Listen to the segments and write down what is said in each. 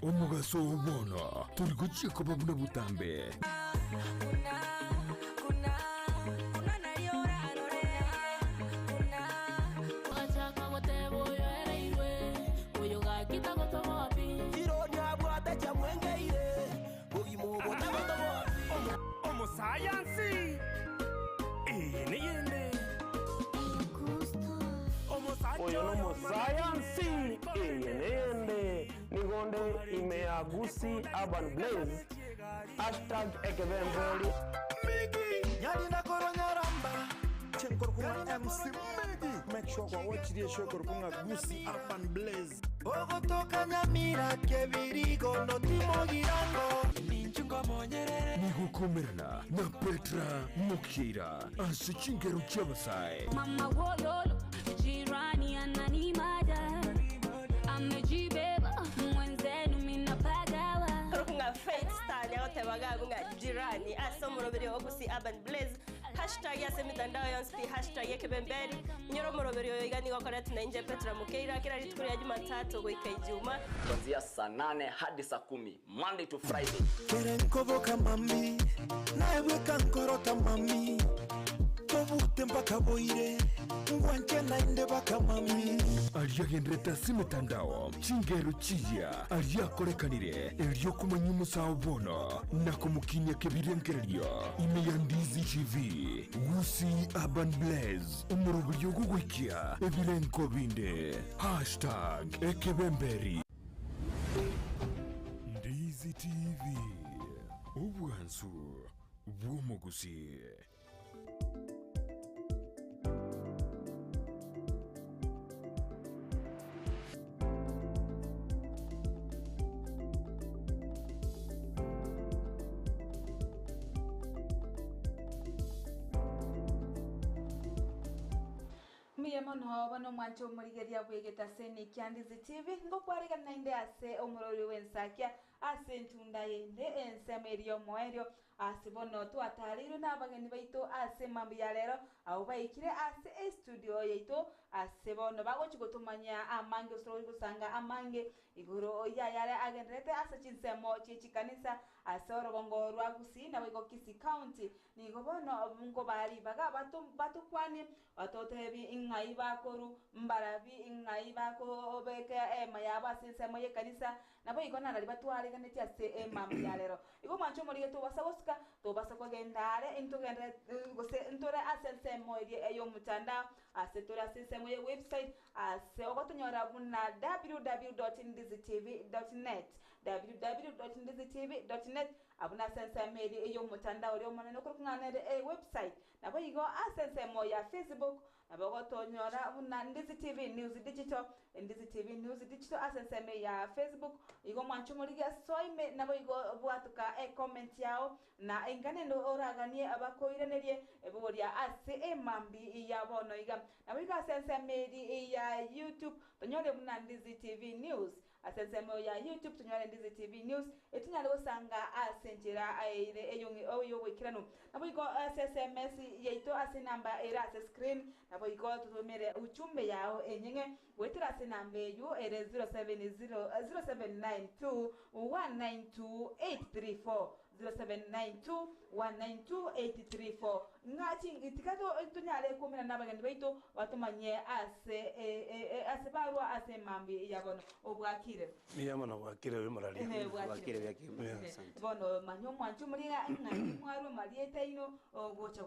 omugaso obona turi gucika babuna butambe Science niyende oyo no science niyende nigonde imeagusi urban blaze #ekebembeli nyali na koronyaramba chenkor kuma MC Megi make sure kwa watch the show kor kuma Gusi urban blaze ogotoka nyamira kebirigo no timogirango ninchungo monyerere nigukomerana na Petra Mukira asichingeru cyabasai mama wololo jirani ananimada amejibeba mwenzenu minapagawa nga Faith Star yote bagagu nga jirani asomurobere Ogusi urban blaze #yase mitandao yonspi #ekebembeli nyoromorobere yoigani gokora tunainje Petra Mukira kila litukuri ya Jumatatu goika Ijumaa kuanzia saa 8 hadi saa 10 Monday to Friday. kerenkobo kamami nawe kankorota mami tobute mpaka boire ngwanche nainde bakamami aliyagendreta simitandao chingeru chiya aliyakorekanire elyo kumanya umusawo bono nakumukinya kebirengereryo imeyandizi TV Gusi urban blaze umurubulyo gugwikia ebirenko binde #ekebemberi Ndizi TV ubwansu bw'omugusi. Miyamono bano mwancho murigeria bwegeta sene kyandizi TV ngo kwarega nainde ase omurori wensakya ase ntunda yende ensemerio moerio ase bono twatariro nabageni baito ase mambo ya lero abo baikire ase studio yaito ase bono bagochi gutumanya amange usoro gusanga amange iguro yayare agendrete ase chinsemo chikanisa ase orogongo rwa Gusi na bego Kisi County nigo bono ngo bari baga batukwani batotebi ingai bakoru mbarabi ingai bako beke mayaba sinsemo ye kanisa nabo igona nari batware ganeti ase mambo ya lero igo mancho muri to basawoska to basako gendare intugende gose ntore ase nsemo eyo mutanda ase tora sinsemo ye website ase ogotonyora buna www.ndizitv.net www.ndizitv.net abuna sensemo eyo mutanda ori omana no kurungana website nabo igo ase nsemo ya Facebook nabo gotonyora buna Ndizi TV News Digital Ndizi TV News Digital ase nsemo ya Facebook igo mancho muri soime nabo igo bwatuka comment yao na ingane no oraganie abakoirenerie eboria ase mambi ya bono iga nabo iga sense medi ya YouTube tonyore buna Ndizi TV News asensemo ya YouTube tonyore Ndizi TV News etinyale osanga asenjera aire eyongi oyo wekirano nabo igo SMS yeito ase namba era ase screen nabo igo tutumere uchumbe yao enyenge wetira ase namba yo ere 0792192834 0792192834 ngati itikato tunyale kumina nabagandi baito watumanye ase barwa ase mambi yabono obwakire miyamono bwakire bimuralia Wakire byaki. bono manyo mwanchu muriga ngati mwaro marieta ino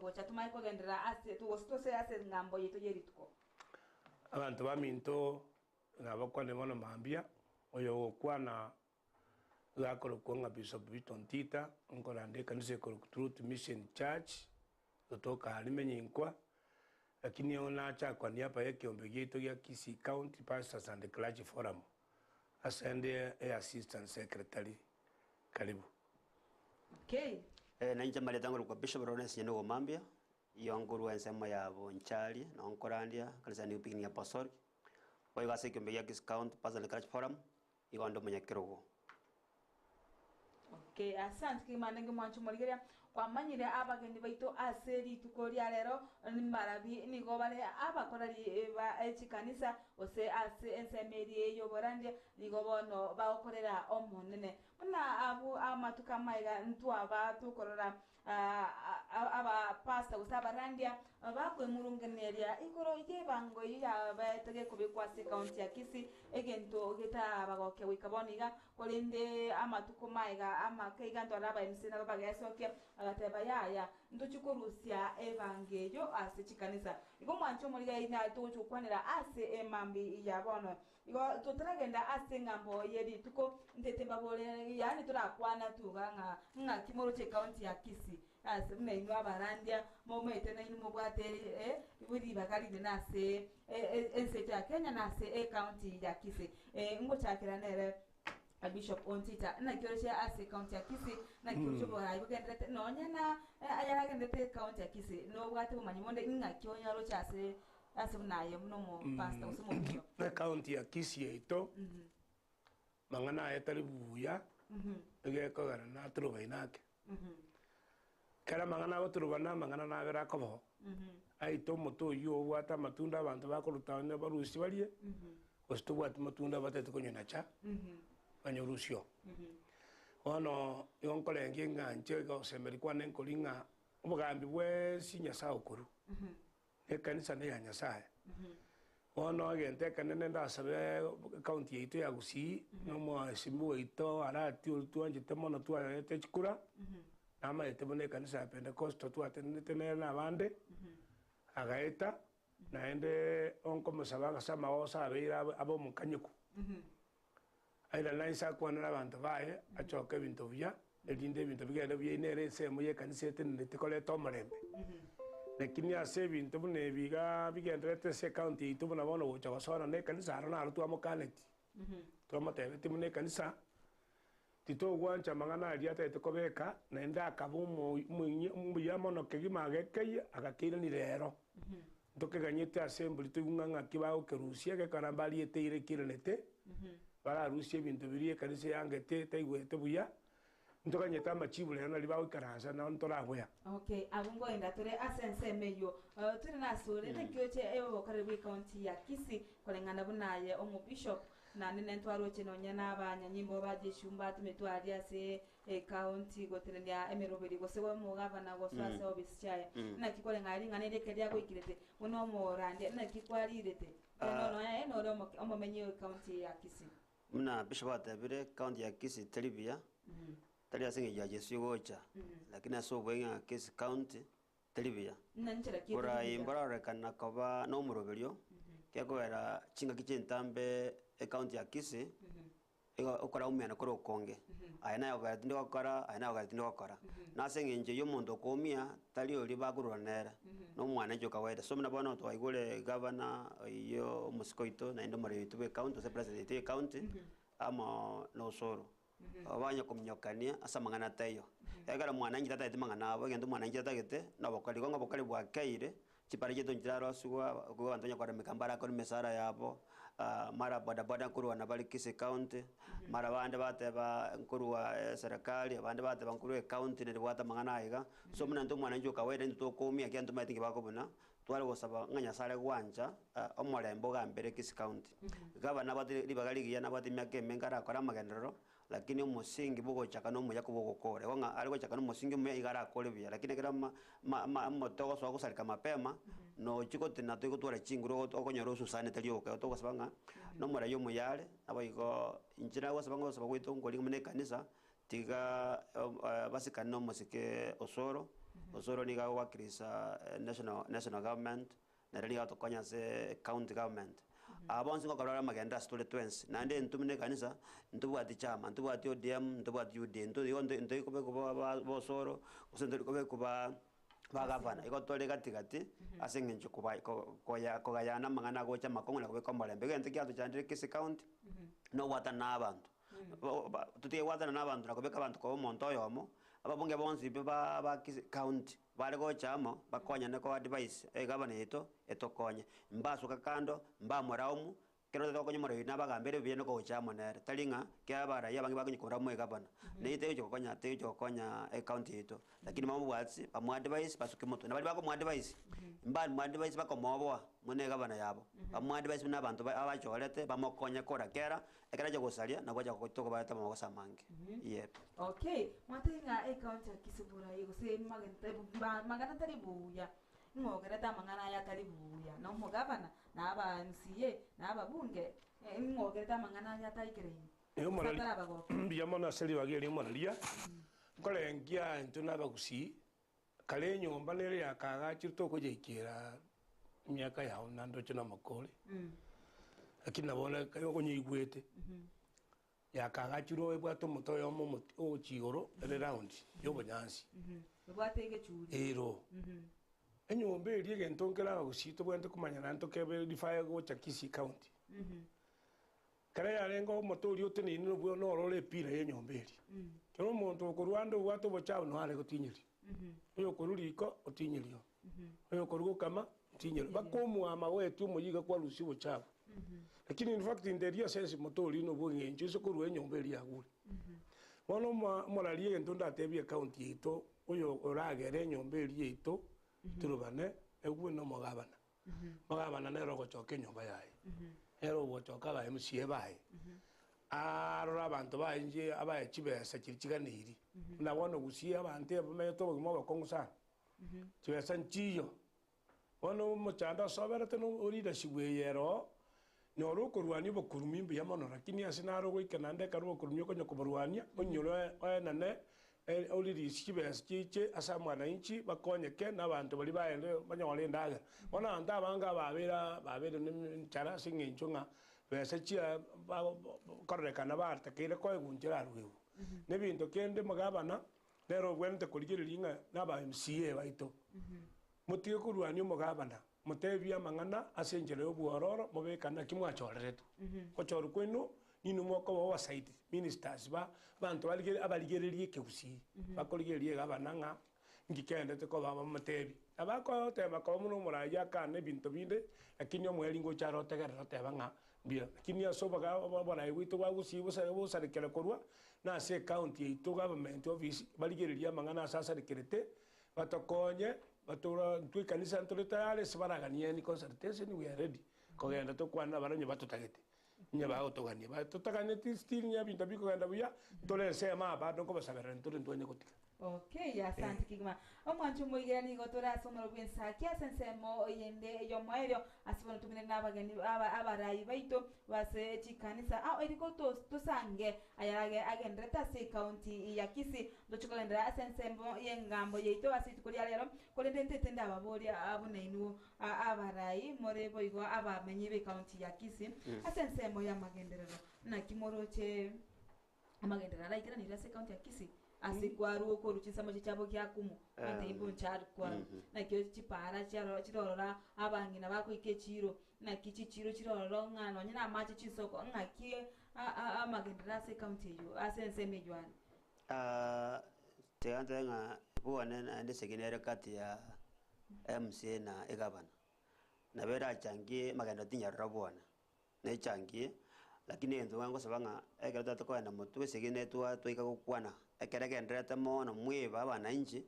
gocha tumaye kogendera ase tugostose ase ngambo yeto yerituko abantu baminto nabakwane bono mambia oyo kwana gakoro konga Bishop Viton Tita nkorande kanise ko Truth Mission Church totoka halimenyinkwa lakini ona acha kwa niaba ya kiombe gito ya Kisi County Pastors and Clergy Forum asende assistant secretary karibu. Okay na inja mali tangu kwa Bishop Lawrence Nyeno Mambia yonguru ensema ya bonchali na onkorandia kanisa ni picnic apostolic kwa gase kiombe ya Kisi County Pastors and Clergy Forum igondo mwenye kirogo. Okay, asante kimana ngi mwanchu murigeria kwamanyire abageni baito aseri tukoria rero ni marabi ni gobare abakorari ba echikanisa ose ase ensemeri yoborande ni gobono baokorera omonene muna abu amatuka maiga ntwa ba tukorora aba pasta usabarandia bakwe murungeneria ikoro ike bango ya betege kubikwase county ya Kisii egento geta bagoke wikaboniga kolinde amatuko maiga amakeiga ndoraba emsina babagesoke agateba yaya ndochikurusia evangelio ase chikanisa iko mwancho muriga ina tuchukwanira ase emambi ya bono iko tutragenda ase ngambo yedi tuko ndete babole yani turakwana tuganga nga kimoro che county ya Kisii ase mna inwa barandia momete na inu mobwate ibudi bakali nase ense cha Kenya nase county ya Kisii ngo chakira nere Bishop Ontita na kiroche ase county ya Kisii na kiroche bora ibugende nonya na ayara gende county ya Kisii no bwate bumanyimonde nga kyonya rocha ase naye muno mo pastor usumo bishop na county ya Kisii ito mangana ayetari buya egekogana na turubainake kera mangana goturubana mangana na bera kobo aito moto yo wata matunda abantu bakorutanya barusi barie ostubwat matunda batete konyona cha banyorusio ono yonkolenge nganje go semeri kwane nkolinga obugambi bwe sinyasa okuru ekanisa ne yanyasaye ono agente kanene ndasabe county yetu ya Gusii no mo simu ito arati ultuanje temono twa techikura ama etebone kanisa ya Pentecost twa tenene na bande agaeta naende onko musaba sama osa abira abo mukanyiku aila laisa kwana abantu baye achoke bintu bya elinde bintu bigende byinere semu ye kanisa tenene tikole tomorembe lakini ase bintu bune biga bigendrete se county itubuna bono ucha basona ne kanisa arana arutu amokaneti tuamatebe timune kanisa tito gwancha mangana aliata etekobeka naenda akabu mu yamono kegimage kei agakira ni rero ndoke ganyete assembly tugunganga kibao kerusia ke karambali eteire kirenete bara rusia bintu birie kanisa yangete taigwete buya ndoka nyeta machibule na libao karanza na ntora boya okay abungo enda tore asense meyo turi nasore ne kyoche ebo karibu county ya Kisii kolengana bunaye omu bishop na nene ntwaro chino nyana abanyanyimbo baje shumba tumetwari ase county goterenia emeroberi gosewa mu governor goswase obisichaya na kikole ngari ngane kedia goikirete muno morande na kikwarirete no no omo menye county ya Kisii mna bishop atabire county ya Kisii telibia tali asinge ya Jesu gocha lakini aso bwenga Kisii county telibia nanchera kiyo ora imbara rekana kaba no muroberio kyako era chinga kichentambe county ya Kisii okora umena koro konge ayana yoga tindi wakora ayana yoga tindi wakora nasenge nje yo muntu komia tali oli baguronera no mwana njo kawaida so mna bana to aigole governor yo musikoito na ndo mari tube county se president ye county ama no soro abanya kumnyokania asa mangana tayo egara mwana nji tata mangana abo gendo mwana nji tata gete na bakali gonga bakali bwa kaire chipari jeto njiraro suwa go antonya kwa mikambara ko mesara yabo mara boda nkuru wana bali Kisii county mara bande bateba nkuru wa serikali bande bateba nkuru wa county ne bwata mangana aiga so muna ndo mwana njo kawaida ndo komia kya ndo matingi bakobuna twale gosaba nganya sare gwanja omolembo gambere Kisii county gabana bati libagali giya na bati myake mengara akora magendero lakini umusingi bugo chakano mu yakubo gokore wanga aliko chakano umusingi mu igara akole bya lakini kira motogo so gusalika mapema no chiko tina tuko twale chinguro okonyoro susane talio ka to gosabanga no mora yo muyale abaiko injira gosabanga gosaba kwito ngoli mune kanisa tiga basikano musike osoro ni ga wakirisa national government na rali ga tokonya se county government abonse ngokarora magenda stole twins nande ntumine kanisa ntubwati chama ntubwati ODM ntubwati UD ndo ikobe kuba bosoro usendo ikobe kuba bagavana ikotole gatigati asengenje kuba koyana mangana gocha makongola kobe kombalembe gente kyato chandire Kisii county no watana abantu tutie watana nabantu nakobeka abantu ko monto yomo ababunge bonsi ba Kisii county bale go chama bakonya ne ko advice governor yeto etokonya mbaso kakando mbamoraumu kero to konyo moro ina bagambere bieno ko chamo nere talinga kya bara ya bangi bakonyo kora moe gabana ne te jo konya county ito lakini mamu watsi pa mu advice pasuke moto na bali bako mu advice mbali mu advice bako mobo mune gabana yabo pa mu advice na bantu abachorete bamokonya kora kera ekera jo gosalia na kwaja kutoko ba tama ko samange yep okay mwatenga county akisubura yego se magana taribuya ngogera ta mangana ya taribuya no mugabana na aba MCA na aba bunge ngogera ta mangana ya taikireni yo mara biya mona seli wageli mona lia kole ngia ntuna bagusi kale nyomba lere yakaga chirto ko jekira miaka ya nando chuna makole lakini nabona kayo ko nyigwete yakaga chiro ebwato moto yo mo o chigoro ele round yo bonyansi bwatege churi ero enyomba eri gentonkera bagusi to bwente kumanya nanto kebe difaya go chakisi county kare yarengo motori otene no bwo no role pira yenyomba eri kero muntu ko Rwanda bwato bochabo no ale gotinyiri oyo koruriko otinyirio oyo korugo kama otinyiro bakomu amawetu muyiga kwa rusi bochabo lakini in fact in the real sense motori no bwo ngenje so koruwe nyomba eri agure bono morali entonda tebi account yito oyo oragere nyomba eri yito turubane egwe no mogabana nero gochoke nyomba yaye ero gochoka ba MCA bae arora abantu bainje abaye chibesa chirichiganiri nabona gusia abante bameto bimo bakongusa chibesa nchiyo wono mochanda soberete no orida shigweyero nyoro kurwani bokurumi mbi yamono lakini asinaro goikanande karo kurumi ko nyokobarwania onyoro nane oliri chibesa chiche asa mwana inchi bakonyeke nabantu bali baende banyole ndaga bona anda banga babera nchara singinchunga besa chia korrekana barta kire ko gunjira ruwe nebintu kende magabana lero gwente kuligiriringa naba MCA baito mutiyo kurwani mugabana mutebia mangana asenjere obuororo mubekana kimwachorere ko choru kwenu ninu moko wa side ministers bantu abaligererie keusi bakoligerie gabananga ngikende te ko baba matebi abako tema ko muno muraya kane bintu binde lakini omweli ngo charo tegera te banga bia lakini asoba ga bana wito wa gusi busa kele korwa na se county ito government office baligererie mangana sasa rekerete batokonye batura twikanisa ntoletale sebaragania ni consultation we are ready ko genda to kwana baranyo batutagete nyaba otogania batutagane still nya bintu biko genda buya tole sema ba donko basabera ntore ntwenye kotika. Okay, asante Kigma. Omwanchu muigani gotora somero bwensa kia sensemo yende yomoerio asibona tumine nabagani abarai baito base chikanisa eriko tusange ayarage agendreta se county ya Kisii ndochuko gendera sensemo yengambo yeito asitukuri alero kolende tende ababori abuneinu abarai more boigo abamenyi be county ya Kisii asensemo ya magenderero na kimoroche amagendera laikira ni se county ya Kisii asikwaru ko ruchisamo cyabo kyakumu ande imbo nchari kwa na kyo chipara chirorora abangina bako ikechiro na kichichiro chirororo ngano nyina amache chisoko ngakie amagendera se county yo asense mejwana teante nga buone ande sekinere kati ya MCA na egabana na bera changie magenda tinyarra buona na changie lakini enzo wango sabanga ekerata to na mutwe segine tuika kukwana ekereke ndrete mono mwiba abananchi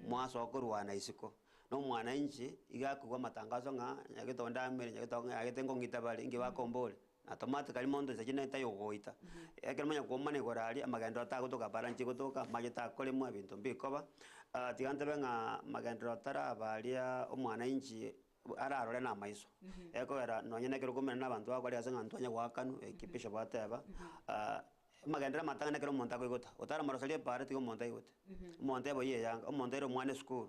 mwaso okurwana isiko no mwananchi igakugwa matangazo nga yagitonda mbere yagitonga yagitengo ngitabali ngi bakombole automatically mondo sekine tayo goita ekermanya komane gorali amagendo atagutoka baranchi gutoka mageta kole mwa bintu mbikoba tigante benga magendo atara balia omwananchi ararore na maiso eko era nonyene kero kumena nabantu bakwali asenga ntonya gwakanu ekipisha bateba magendera matanga kero monta ko igota otara marosalie pare tigo monta igote monte boye yanga montero mwane school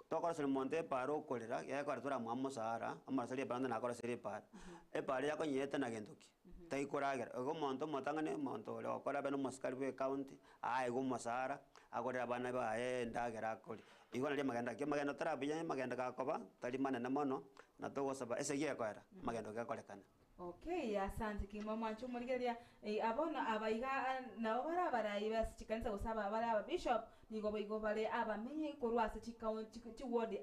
tokora sele monte paro kolera ya kwa tora mwamo sahara amarosalie pande na kora sele pare e pare yako nyeta na gendoki tai koragera go monto motanga ne monto le okora beno moskali be county ai go masara agora bana ba ndagera koli igona le magenda tara biya magenda ka koba tali mana na mono na togo saba ese ye kwara magenda ka kolekana Okay, asante kima mwancho murigeria abona abaiga nabo barabarayi basikikanisa gusaba baraba bishop nigo baigo bare abamenye korwase ci ward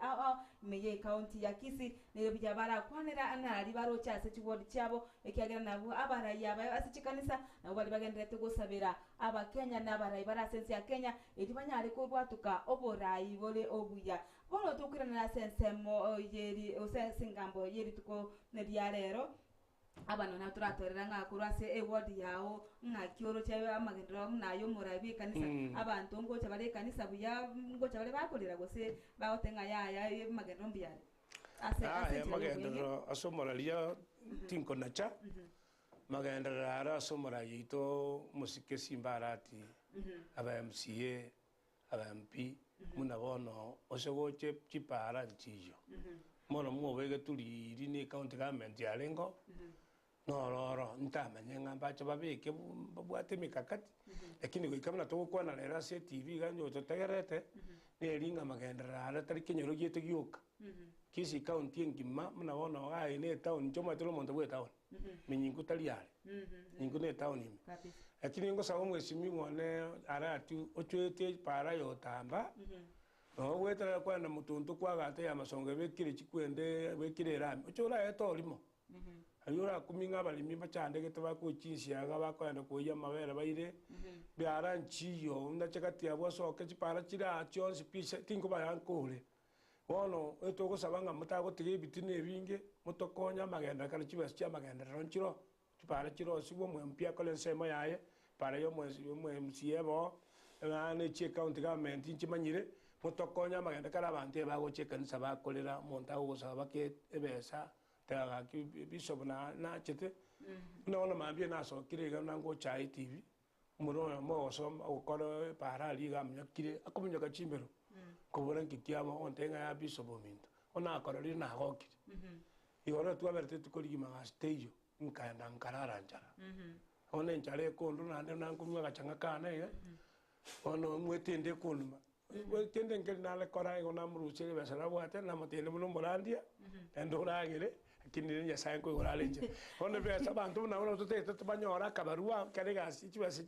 meye county ya Kisii ne bija bara kwanira anari baro cyase ci ward cyabo ekyagira nabo abarayi abasikikanisa nabo bari bagendera tegosabira abakenya n'abarayi barasense ya Kenya edi banyari korwatuka oborayi bole obuya bono tukirana na sensemo yeri osensingambo yeri tuko ne diarero abana na turatorera nga kurase ward yawo nga kioro cyawe amagendero nayo murabi kanisa abantu ngo cyabare kanisa buya ngo cyabare bakorera gose baotenga ya magendero mbiyare ya magendero asomoralia tinko nacha magendero ara asomora yito musike simbarati aba MCA aba MP muna bono osogoche chipara nchiyo mono mwobege tuliri ni county government ya lengo no ntamanye ngamba cha babeke babwate mikakati lakini goikamna to kwa na lera se TV ganyo to tagerete ne ringa magendera ala tari kenyoro gete gyoka Kisii county ngima mna wona wa ine town choma tolo monto bwe town minyingu tali yale nyingu ne town imi lakini ngo sawo mwesimi ngone ara atu ochwete para yo tamba no wetara kwa na mutuntu kwa gate ya masonge bekire chikwende bekire rami ochora eto limo ayura kuminga balimi bachande gete bakuchinsia ga bakwenda kuya mabere baire byara nchiyo ndachakati abo soke chipara chira chonsi pisa tingo bayankole wono etoko sabanga mutago tige bitine binge mutokonya magenda kala chibas cha magenda ronchiro chipara chiro sibo mwempia kole sema yaye para yo mwemsiebo ane che county government nchimanyire mutokonya magenda kala bante bago chekani sabakolera montago gosaba ke ebesa taga ki bishop na chete no mambie na so kirega nango chai TV muro mo so okoro para liga mnyakire akomnya kachimbero koboran kikiama ontenga ya bishop minto ona akorori na goki igora tu aberte tukori ma stage nkanda nkarara njara ona njare kondo na nangu ngachanga kana ono mwetende kunuma wetende ngel na le korai ona mruche besara bwate na motele muno morandia endo rangire kinini ya sayanko igorale nje ona be sabantu na ona tote banyora kabarua karega sichibase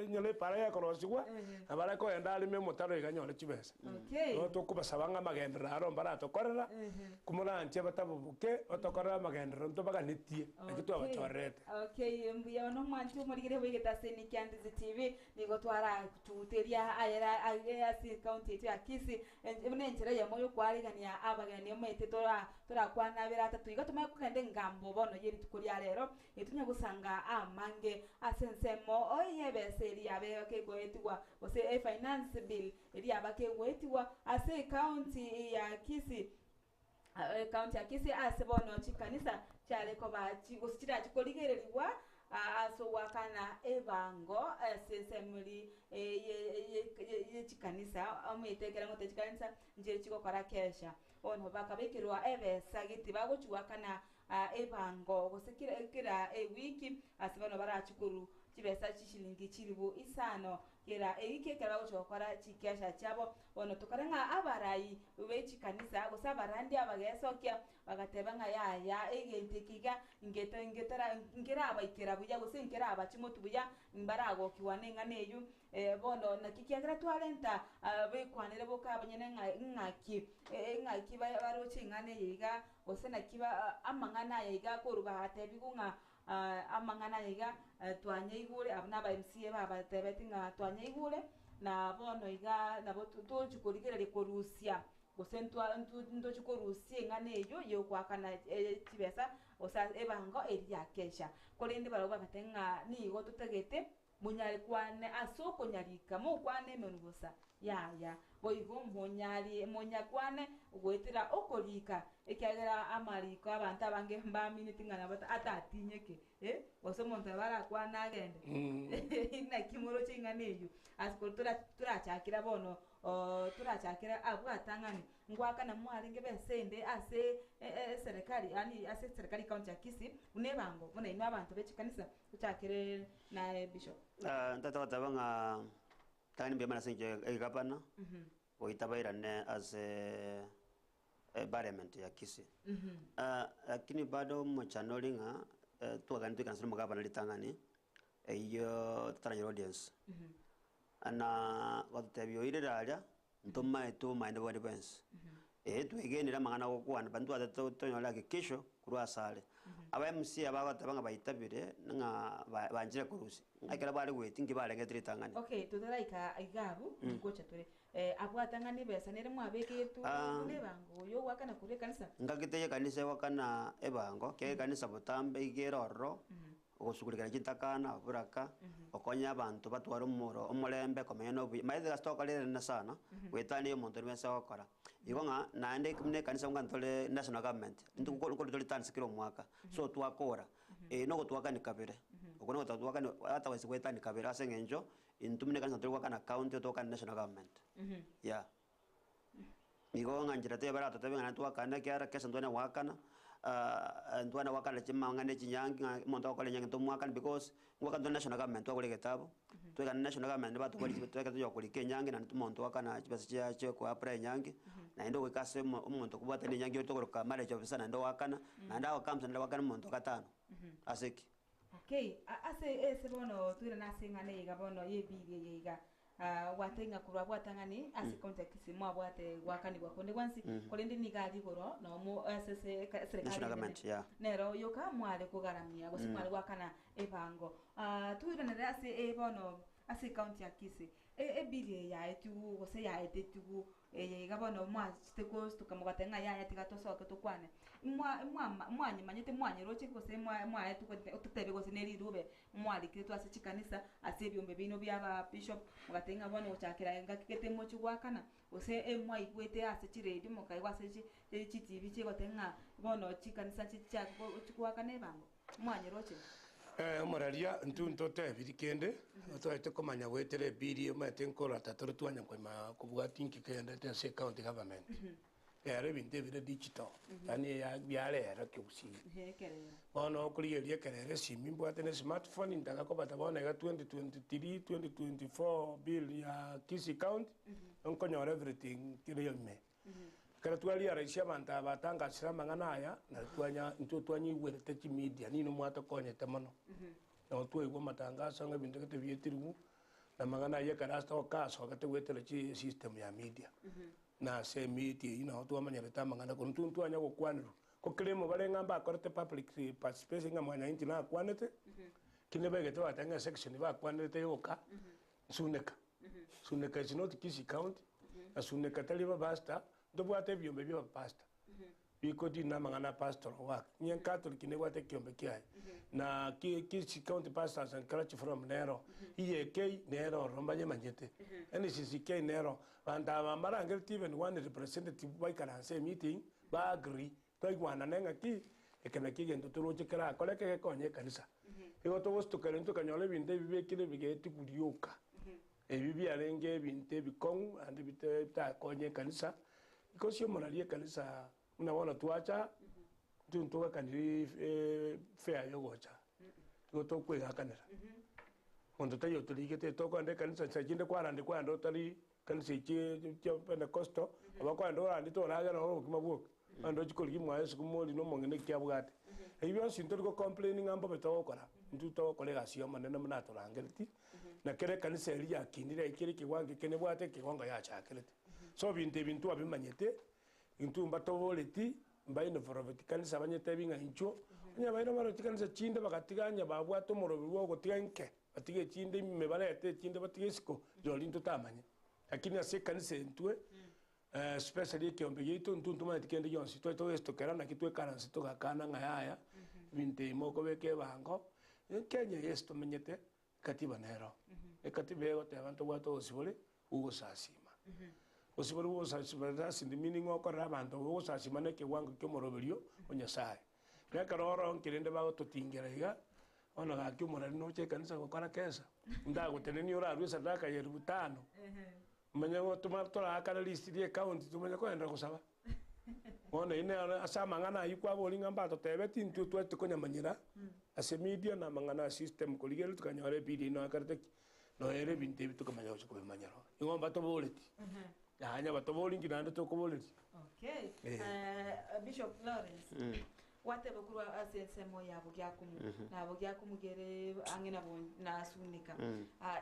nyole para ya korosigwa abara ko endali me motaro iganyole chibese no to kuba sabanga magendera aro mbara to korera kumura anche batabuke otokorera magendera nto baga netie akitu abachorete okay mbuya no mwantu murigire wigeta seni Kyandizi TV nigo twara tuteria ayera asi county ya Kisii ene nchira ya moyo kwarigania abagani omete tora kwana birata tuiga tumaye kukende ngambo bono yeri tukuria rero etunya gusanga amange asensemo oyebeseri abe kegwetiwa ose finance bill eri abake gwetiwa ase county ya Kisii ase bono chikanisa chale ko ba chigositira chikoligereriwa aso wakana evango sesemuri ye chikanisa amuitekera ngote chikanisa njeri chiko kora kesha ono bakabekirwa ebesa giti bagochuwakana evango gosekira wiki asibano barachukuru chibesa chishilingi chiribu isano kera erike kera gochokora chikesha chabo ono tukarenga abarayi bechikanisa gosabarandi abagesokia bagatebanga ya egentekiga ngera abaikera buya gosengera abachimotu buya mbarago kiwanenga neyu bono nakikiagira twalenta bekwanire boka abanyene ngaki baroche ngane yiga gosena kiba amangana yiga koruba hatebigunga amangana yiga twanye igure abana ba MCA baba tebetinga twanye igure na bono iga na botu chukurigera likorusia gosentwa ndo chukurusia ngane yo kwakana tibesa osa ebango eria kesha kolinde baroba batenga ni go tutegete munyari kwane asoko nyarika mo kwane menugosa ya boigo munyakwane ugwetera okolika ekagera amariko abantu abange mba minute ngana bata atatinyeke osomonto bara kwana agende ina kimoro chinganeyo asikotura turachakira bono turachakira abwatangani ngwaka na mwaringe besende ase serikali yani ase serikali county ya Kisii unebango bona ino abantu bechikanisa kuchakire na bishop ntata tabanga tani be mana senje egapana oitabairane ase parliament ya Kisii lakini bado mchanolinga twagani tuikansira mugabana litang'ani iyo tutaranyira audience ana watutebia oirire aria ntumaetu maende bwari bensi twegenera amang'ana gokwana bantu atete tonyora hakikisho kurwa asare aba MC abagoteba ng'a baitabire ng'a banjire kurusi ng'akera bari gweti barengetire itang'ani. Okay, tutaraika igabu tukocha tore abwatang'ani besa nere mwabeketu ne bango yo wakana kure kanisa ngagiteye kanisa wakana ebango ke kanisa botambe igeroro ogosukurikana chitakana buraka okonya abantu batwara umuro omurembe komenya no maithe gastokalere na sana wetani omuntu wese okora igo ng'a naende ne kanisa ngantole national government ndu ko tole tansikiro mwaka so twakora no gotwakani kabere okono gotwakani ata wese wetani kabere asengenjo intumine kanisa tole wakana county to kan national government yeah igo nganjira te barato te ngana twakana kyara kesa ndone wakana ndwana wakala chimangane chinyangi monto okole nyangi to mwakana because wakana national government wakole getabo tweka national government batu kwali tweka to yakole kenyangi na monto wakana chibasi cha ko apra nyangi na ndo wekase umuntu kubata ni nyangi otokoroka marriage officer na ndo wakana na ndawo kamsa ndo wakana monto katano aseki. Okay, ase bono tuira nasingane iga bono yebirie yiga watenga kurwa bwatangani ase context mo abwate wakani gwakonde gwansi kolende ni gari goro no mo ase serikali nero yoka mwale kugaramia gosi mwale wakana ebango tuira na ase bono ase county ya Kisii ebirie ya etu gose ya etetu gabono mwa steko tukamugatenga ya tigato soke tukwane mwanye manyete mwanye roche gose mwa etu tutebe gose neri rube mwali kitu ase chikanisa ase byombe bino byaba bishop mugatenga bono uchakira ngakete mochi gwakana gose mwa igwete ase chiredi mukai gwase chi TV chigotenga bono chikanisa chikwakane bango mwanye roche moraria ntunto tebiri kende toete komanya wetere biri mate nkora tatoro twanya kwema kubwatinki kende te se county government yare binte bire digital yani ya byare era kusi bono kuriyerie kerere simi bwate ne smartphone ndaga ko batabona ga 2023 2024 bill ya Kisii county onkonyora everything kiriyome kera twali araisia banta batanga sirama nganaya na twanya ntu twanyi werete chi media nino mwata konyete mono no twego matangazo nga bintu kete bietiru na mangana ye kara sta okaso kete wetele chi system ya media na se media ino twamanya leta mangana ko ntu twanya ko kwanru ko klemo bale ngamba korete public participation nga mwana inti na kwanete kinebege to atanga section ba kwanete yoka suneka is not Kisii county na suneka taliba basta dobwate byombe byo pastor biko di na mangana pastor work nyen catholic ne wate kyombe kyai na Kisii county pastors and church from nero iye nero rombanye manjete ani sisi nero banda mara ngel even one representative by kana say meeting ba agree to igwana nenga ki ekena kigendo to roche kra koleke konye kanisa ego to wosto kalento kanyole binde bibe kile bigeti kurioka ebibi arenge binte bikong ande bite ta konye kanisa because yo moralie kanisa unaona tuacha tuntoka kaniri fair yo gocha goto kwega kanera ondo tayo tuligete toko ande kanisa sajinde kwarande kwando tali kanisa che Pentecosto abakwando andi to raga no kumabuok ando chikoli mwayesu kumoli no mongene kyabugate ebyo sinto ko complaining ambo beto kora ntuto kolega sio manene mnato rangelti na kere kanisa eri yakindire ikiri kiwange kene bwate kiwanga ya chakelete so bintu abimanyete intu mbatoboleti mbaino kanisa banyete binga incho nya baino maro kanisa chinde bakatiganya babwato morobi wo gotiganke batige chinde mebalete chinde batige siko jolinto tamanye lakini ase kanisa ntwe especially kiombe yetu ntuntu mane tikende yonsi to esto kerana kitwe karansi to gakana ngaya binte moko beke bango Kenya esto menyete katiba nero katiba ego te abantu bwato osibole ugo sasima osibole ugo sasima sindi meaning okora abantu ugo sasima ne kiwango kyomoroberio onyasaye ya karoro nkirende bago totingera ona ga kyomora no che kanisa gukora kesa ndago teneni ora arwe sadaka ya 5 manya ngo tumatora akana list die account tumanya ko enda kusaba ona ine asa mangana yikwa bolinga mbato tebeti ntu twete konya manyira ase media na mangana system koligelo tukanyore bidi no akarte no ere binte bitu kamanya ko manyaro ingo mbato boleti hanya bato bolingi nando to ko boleti okay Bishop Lawrence wate bakurwa asensemo yabo gyakumu nabo gyakumugere angena bon na sunika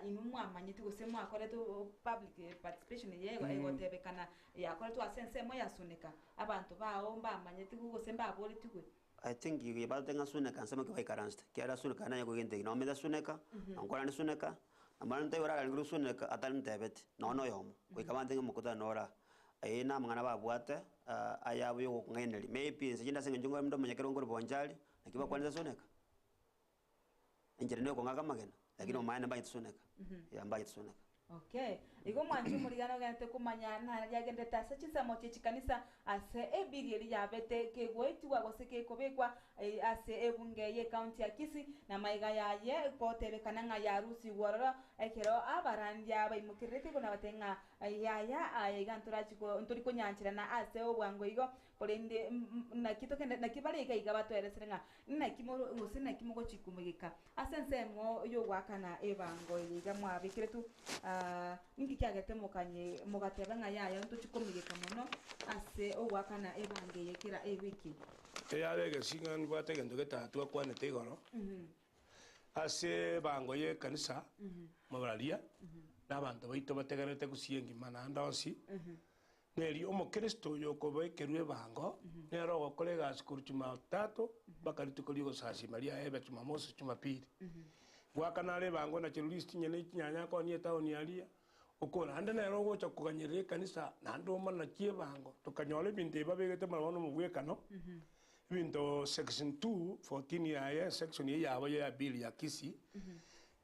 inu mwamanyiti gose mwakore to public participation yego egotebekana yakore to asensemo yasunika abantu bawo mbamanyiti gose mbabole tigwe I think you about tenga suneka nsema kwa ikaransta kiara suneka na yako gente no meda suneka ankora ni suneka amana nte ora nguru suneka atal ntebet no yomo kwa kama tenga mukuta nora na mangana babwate ayabu yo ngeneli maybe nsinda singa njungo mndo manyekero ngoro bonjali nakiba kwanza suneka injere ne ko ngaka magena lakini umaana mba suneka ya mba suneka okay igo mwanju murigano gante kumanya na yagende tasa chisamo chikanisa ase ebigeri yabete kegweti wagose kekobekwa ase ebunge ye county ya Kisii na maiga yaye kotebekana nga yarusi wororo ekero abarandi abaimukirete kuna batenga yaya aigantura chiko ntori kunyanchira na ase obwango igo polende na kitokende na kibareka igabato ereserenga na kimoro ngusina kimogo chikumugika asensemo yo wakana ebango iga mwabikiretu ngi kyagete mukanye mugateba nga yaya ntuchikomigika muno ase owakana ebange yekira ewiki eyabege singan gwatege getatu akwane tegoro ase bango ye kanisa mabararia n'abantu baito bategerete gusiengi mananda osi neri omukristo yokobekerwe bango nero gokolega skuru chuma tato bakaritukoligo sasi maria ebe chuma mosi chuma pili gwakanale bango na chirulist nyene nyanya ko ni taoni alia ukora ande nero gocha kuganyire kanisa nando mana chiebango tukanyole binde babegete marono mubwekano binto section 2 14 ya section ya ya bill ya Kisii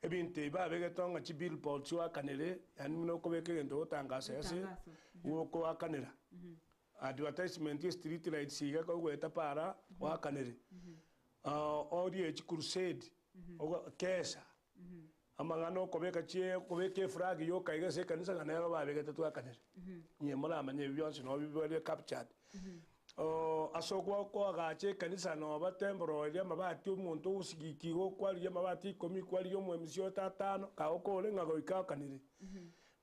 ebinte babegete nga chibill polchwa kanele yani muno kobeke ndo tangasa yase woko akanera advertisement street light siga ko gweta para wa kanele audio crusade kesa amangano kobeka chie kobeke frag yo kaiga se kanisa ganero babegete tu akanele nyemala amanye byonse no bibole captured asokwa ko agache kanisa no batembro ya mabati umuntu usigiki go kwali ya mabati komi kwali yo mwemisio tatano ka okole ngago ikakanire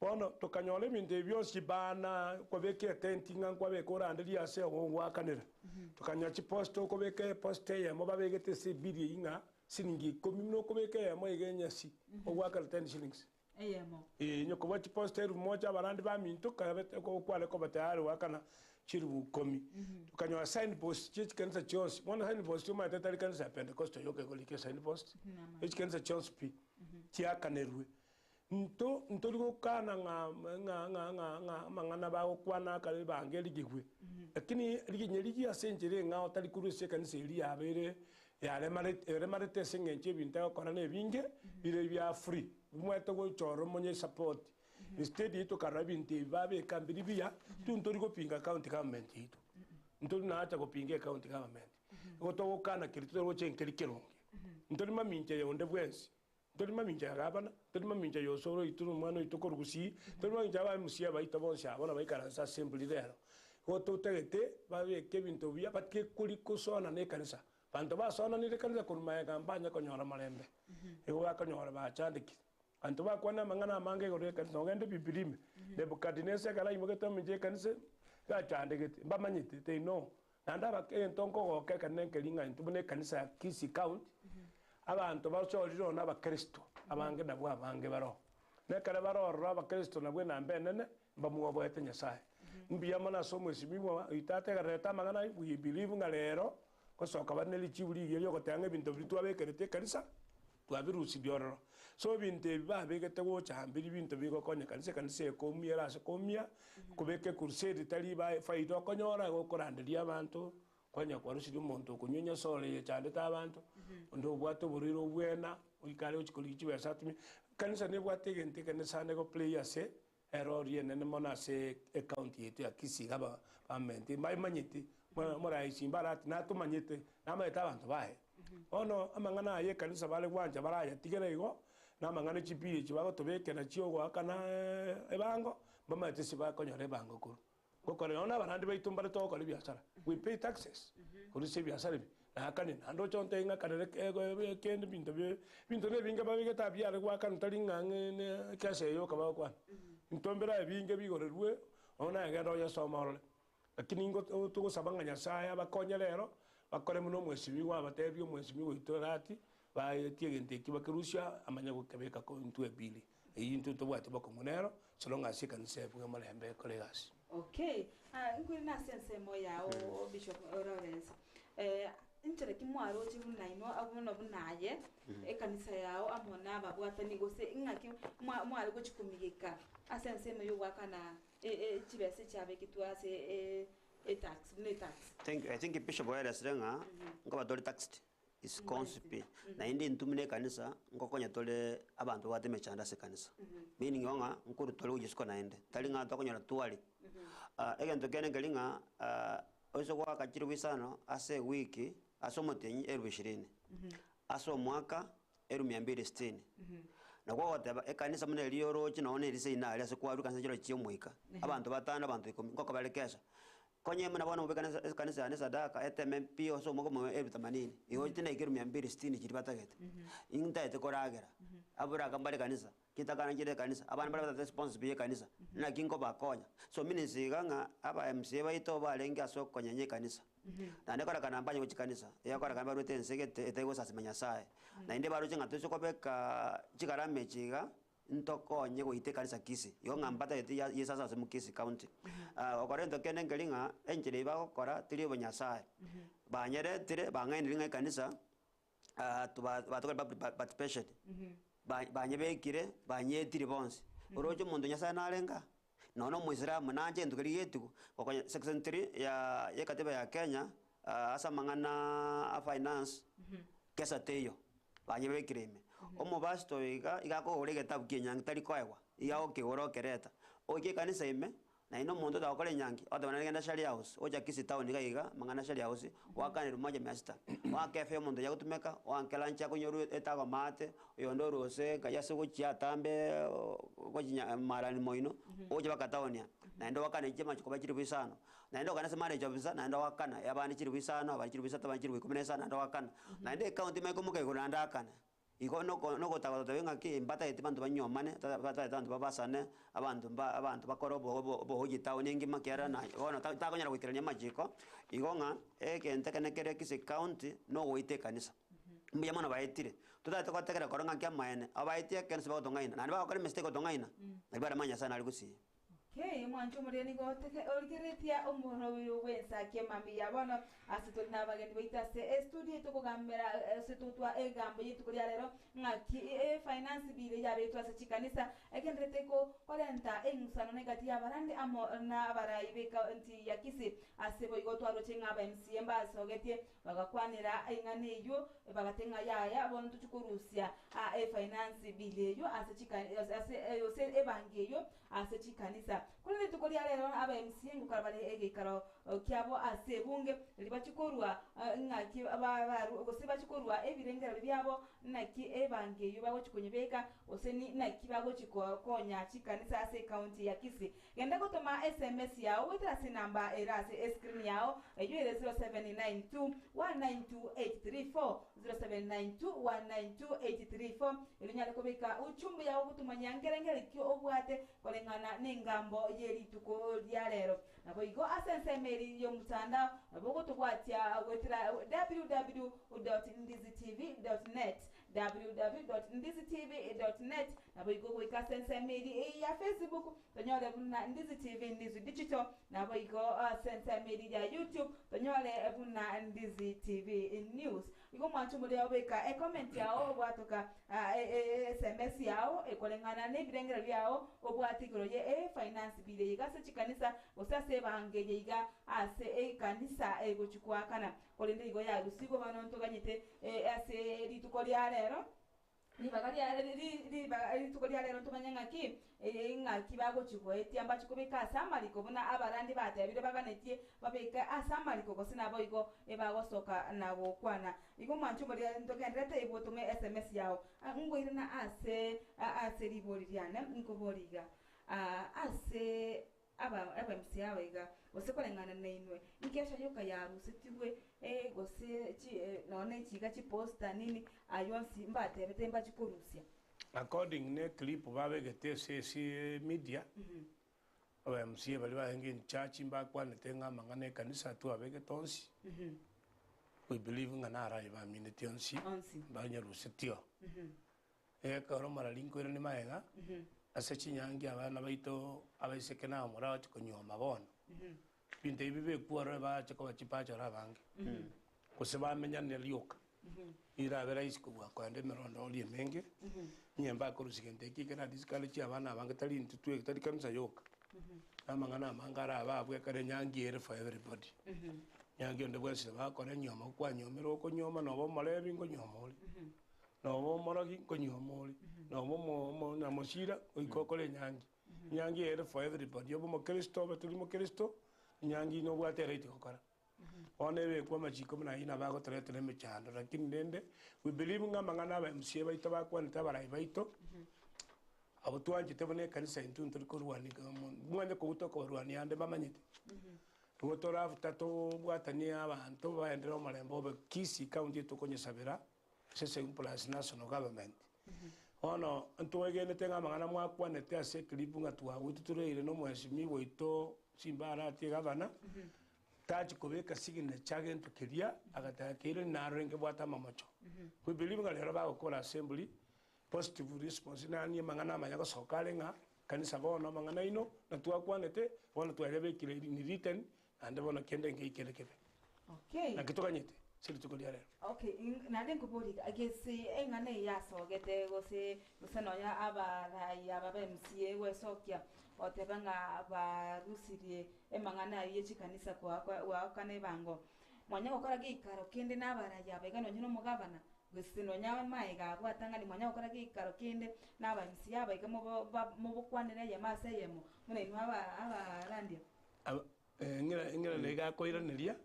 bono tukanyole minde byose bana kobeke tentinga kwabe korandiri ase ngwa kanira tukanya chi posto kobeke poste ya mababegete se biri inga siningi komi no kobeke ya mo igenyasi ogwa kala 10 shillings eyemo nyoko wachi poste rumoja barandi ba minto kabete ko kwale ko batayari wakana chiru komi tukanywa sign post chich kanisa chos mwana sign post tuma tatari kanisa Pentecost yoke golike sign post chich kanisa chos pi chia kanerwe nto liko kana nga mangana ba kwana kale bangeli gigwe lakini liginyeligi asenjere nga otali kuruse kanisa ili abere ya remare tesenge nche binta kona ne binge bile bya free mwete go choro monye support instead ito karabinte babe kambiri bia tuntori go pinga county government ito ntori na acha go pinga county government go to kana kirito go chen kirikeronge ntori maminje yonde bwensi ntori maminje gabana ntori maminje yo soro ituru mwana itoko rugusi ntori maminje ba musia ba itabonse abona ba ikaransa assembly rero go to tegete babe kebinto bia batke kuri kusona ne kanisa bantu ba sona ne kanisa kuruma kampanya konyora malembe ego akanyora ba chandiki antu ba kwana mangana mange gore kan ngende bibirime Nebukadnezar kala imogeta minje kanse ga chandegete mbamanyite te no nanda ba ke ntonko go ke kanen kelinga ntubune kanisa Kisii count abantu basoliro na ba Kristo abange na bwa bange baro ne kala baro ba Kristo na bwena mbenene mbamuwa bwete nyasaye mbiya mana somo sibimwa itate gareta mangana we believe ngalero ko soka baneli chibuli yelyo ko tange binto bitu abekerete kanisa twabirusi biororo so binte babegete go chambiri binto bigo konya kanise komia se komia kubeke crusade tali ba faido konyora go koranderia abantu konya kwarusi umuntu kunyonya sole ye chande ta abantu ndo bwato buriro bwena ukale uchikoli chiwe satumi kanisa ne bwategente kanisa ne go player se error ye ne mona se account yetu ya Kisii gaba pamenti mai manyiti mora isimbara na tumanyite na maeta abantu bae ono amangana ye kanisa bale gwanja baraya tigere igo na mangana chipi chibago tobeke na chiogo akana ebango bama tisi ba konyore bango kuru gokore ona barandi baitumbare to ko biashara we pay taxes kuri se biashara na akani ando chonte inga kanere kende binto ne binga babige tabiare kwa kan talinga ne kase yo kaba kwa ntombera binge bigorerwe ona ngero ya somorole lakini ngo tugo sabanga nyasaye abakonya lero bakore muno mwesimiwa abatebio mwesimiwa itorati baetie gente kibakerusha amanya gukebeka ko into ebili eyinto tobwate bakomunero solonga sika nsefu ngalembe kolegasi. Okay, nguri na sense moya o Bishop Lawrence. Intere kimwaro chibunaino abuno bunaye ekanisa yao amona babwatani gose ingaki mwari go chikumigika asense meyo wakana chibese chabe kitwase tax ne tax. I think Bishop Lawrence renga ngoba doli taxed is concept na indi ntumine kanisa ngokonya tole abantu bateme chanda se kanisa meaning yonga nkuru tole ujisko naende talinga tokonya twali egento kene ngelinga oso kwa kachiri wisano ase wiki asomotenyi 2020 aso mwaka 260 na kwa whatever ekanisa mune lioro chinaone lise inali ase kwa rukanisa chiro chiomwika abantu batana abantu 10 ngoko balekesha konye mna bwana mubeka kanisa ya sadaka eteme pio so moko mu 1080 iho tina ikiru 260 chiri batagete inta ete koragera abura kambale kanisa kitakana njire kanisa abantu bali bata responsible kanisa na kinko bakonya so mini siganga aba MC baito balenge aso konyenye kanisa na nekora kana mbanye ku kanisa yakora kana barute nsegete etego sasimanya sae na inde baru chenga tuso kopeka chikarame chiga ntokonye goite kanisa kisi yo ngambata eti yesasa se mukisi county okorento kene ngelinga enjire bagokora tiri bonyasaye banyere tire bangainiringa kanisa batokora participation banyebekire banyetiri bonse orojo mundu nyasaye nalenga nono muislamu nanje ndukiri yetu kwa section 3 ya katiba ya Kenya asa mangana a finance kesa teyo banyebekire omo basto igako orege tabu kenyang tari koewa igako kigoro kereta oke kanisa ime na ino mundu ta okole nyangi oda banagenda shari house oja kisi town igaiga mangana shari house wakani rumoja master wa kefe mundu ya kutumeka wankela ncha kunyoru etago mate yondo rose kaya sugo chia tambe gojinya marani moino oja bakataonia na ndo wakani chema chikoba chiri bisano na ndo kana semane jobisa na ndo wakana yabani chiri bisano abachiri bisata banchiri bikumene na ndo wakana na ndo account mai kumuke kunanda akana iko noko tawenga ki mbata eti bantu banyomane bata abantu babasane abantu bakoro bo hojitawo ningi makiara na ona takonyara kwikiranya majiko igonga ekente kenekere kisi county no woite kanisa mbiyamana baitire tutata kwatekera koronga kya maene abaitie kense batongaina na bakore mistake otongaina na bara manya sana alikusi. Okay, mwancho mureni goteke olgeretia omuro wensa kemami yabona asitoli nabageni baitase studio to kugambera situtwa egambo yitu kuri rero ngaki finance bill yabe twase chikanisa ekenrete ko kolenta engusano negati yabarande amo na baraibeka nti yakisi asebo igotwaro chenga ba MC embaso getie bagakwanira ingane yo bagatenga yaya bona tuchukurusia finance bill yo ase chikanisa ase yose evangelio ase chikanisa kuri tukori rero aba MC ngukarabare egekaro kyabo ase bunge libachikorwa ngaki abaru gosiba chikorwa ebirengera byabo naki evangelio bago chikonyebeka oseni naki bago chikokonya chikanisa ase county ya Kisii genda gutuma SMS yao witrasi namba erase screen yao eyo 0792192834 0792192834 ilinyale kubika uchumbu yao gutuma nyangerengere kyo obwate kolengana n'ingambo yerituko lya lero nabo igo asense meri yo mutandao nabo gutubwatya wetira www.ndizitv.net www.ndizitv.net nabo igo wika sense meri ya Facebook tonyole buna Ndizi TV Ndizi Digital nabo igo sense meri ya YouTube tonyole buna Ndizi TV News igo mwanchu muri yobeka comment yao bwatoka SMS yao ekolengana n'ebirengera byao obwatikiro ye finance bill yigase chikanisa osase bangeje yiga ase kanisa egochikwakana kolende igo ya lusigo banontoganyite ase litukolya lero litukolya lero ntuganyanga ki ngaki bago chikoeti ambacho kubika asamariko buna abarandi batabire baganetie babeka asamariko gosina boigo ebagosoka nabo kwana igo mwanchu muri ntokenrete ibotume SMS yao ngoirina ase liboriane nkoboriga ase aba msiawe iga osekolengana nainwe nkesha yoka yarusitiwe gose chi none chiga chi poster nini ayonsi mbate betemba chikurusia according ne clip babegete sesi media aba msiawe bali bahengi church mbakwa netenga mangane kanisa tu abege tonsi we believe nga nara iba minute onsi ba nyarusitio karo maralinko ire ni maega ase chinyangi abana baito abaiseke na mura chikonyoma bono binte ibi bekuara ba chiko chipacho rabange kose bamenya ne lyoka ira bera isiko bwa kwande merondo oli menge nyemba korusigente kikena diskali chi abana bange tali ntutwe tali kanisa yoka amangana mangara ababwe kare nyangi ere for everybody nyangi onde bwese bakore nyoma kwa nyomero okonyoma nobo molebi ngo nyomoli nobo morogi ngo nyomoli nobo mo na moshira oikokole nyangi ere for everybody yobo mo kristo batuli mo kristo nyangi no bwatere itikokora onebe kwa machiko na ina bago tere mechando lakini nende we believe nga mangana ba msie baito bakwa ntabarai baito abo twanje tebone kanisa intuntu rikorwani mwanye ko gutoko rwani ande bamanyite gotora afta to bwatania abantu baendera marembo be Kisii county tukonyesabira sese plus national government ono ntwegene tenga mangana mwakwa nete ase klipu nga twagututureire no mwesimi boito simbara tie gavana tachi kubeka sigine chage ntukiria agatakire narenge bwata mamacho we believe nga lero bagokora assembly positive response nani mangana amanya gosokale nga kanisa bono mangana ino na twakwanete bono twarebekire ni written ande bono kende ngeikerekebe okay na kitokanyete siri tukolia lero okay nade nkubuli agesi engane yasogete gose musano ya abarai ababe msie wesokia otebanga barusirie emangana yechi kanisa kwa kane bango mwanya gukora gikaro kende n'abarai abegano nyino mugabana gusino nyawe maiga bwatanga ni mwanya gukora gikaro kende n'abamisi abaiga mu bukwanire ya mase yemo mune ni abarandia ngira lega koiraniria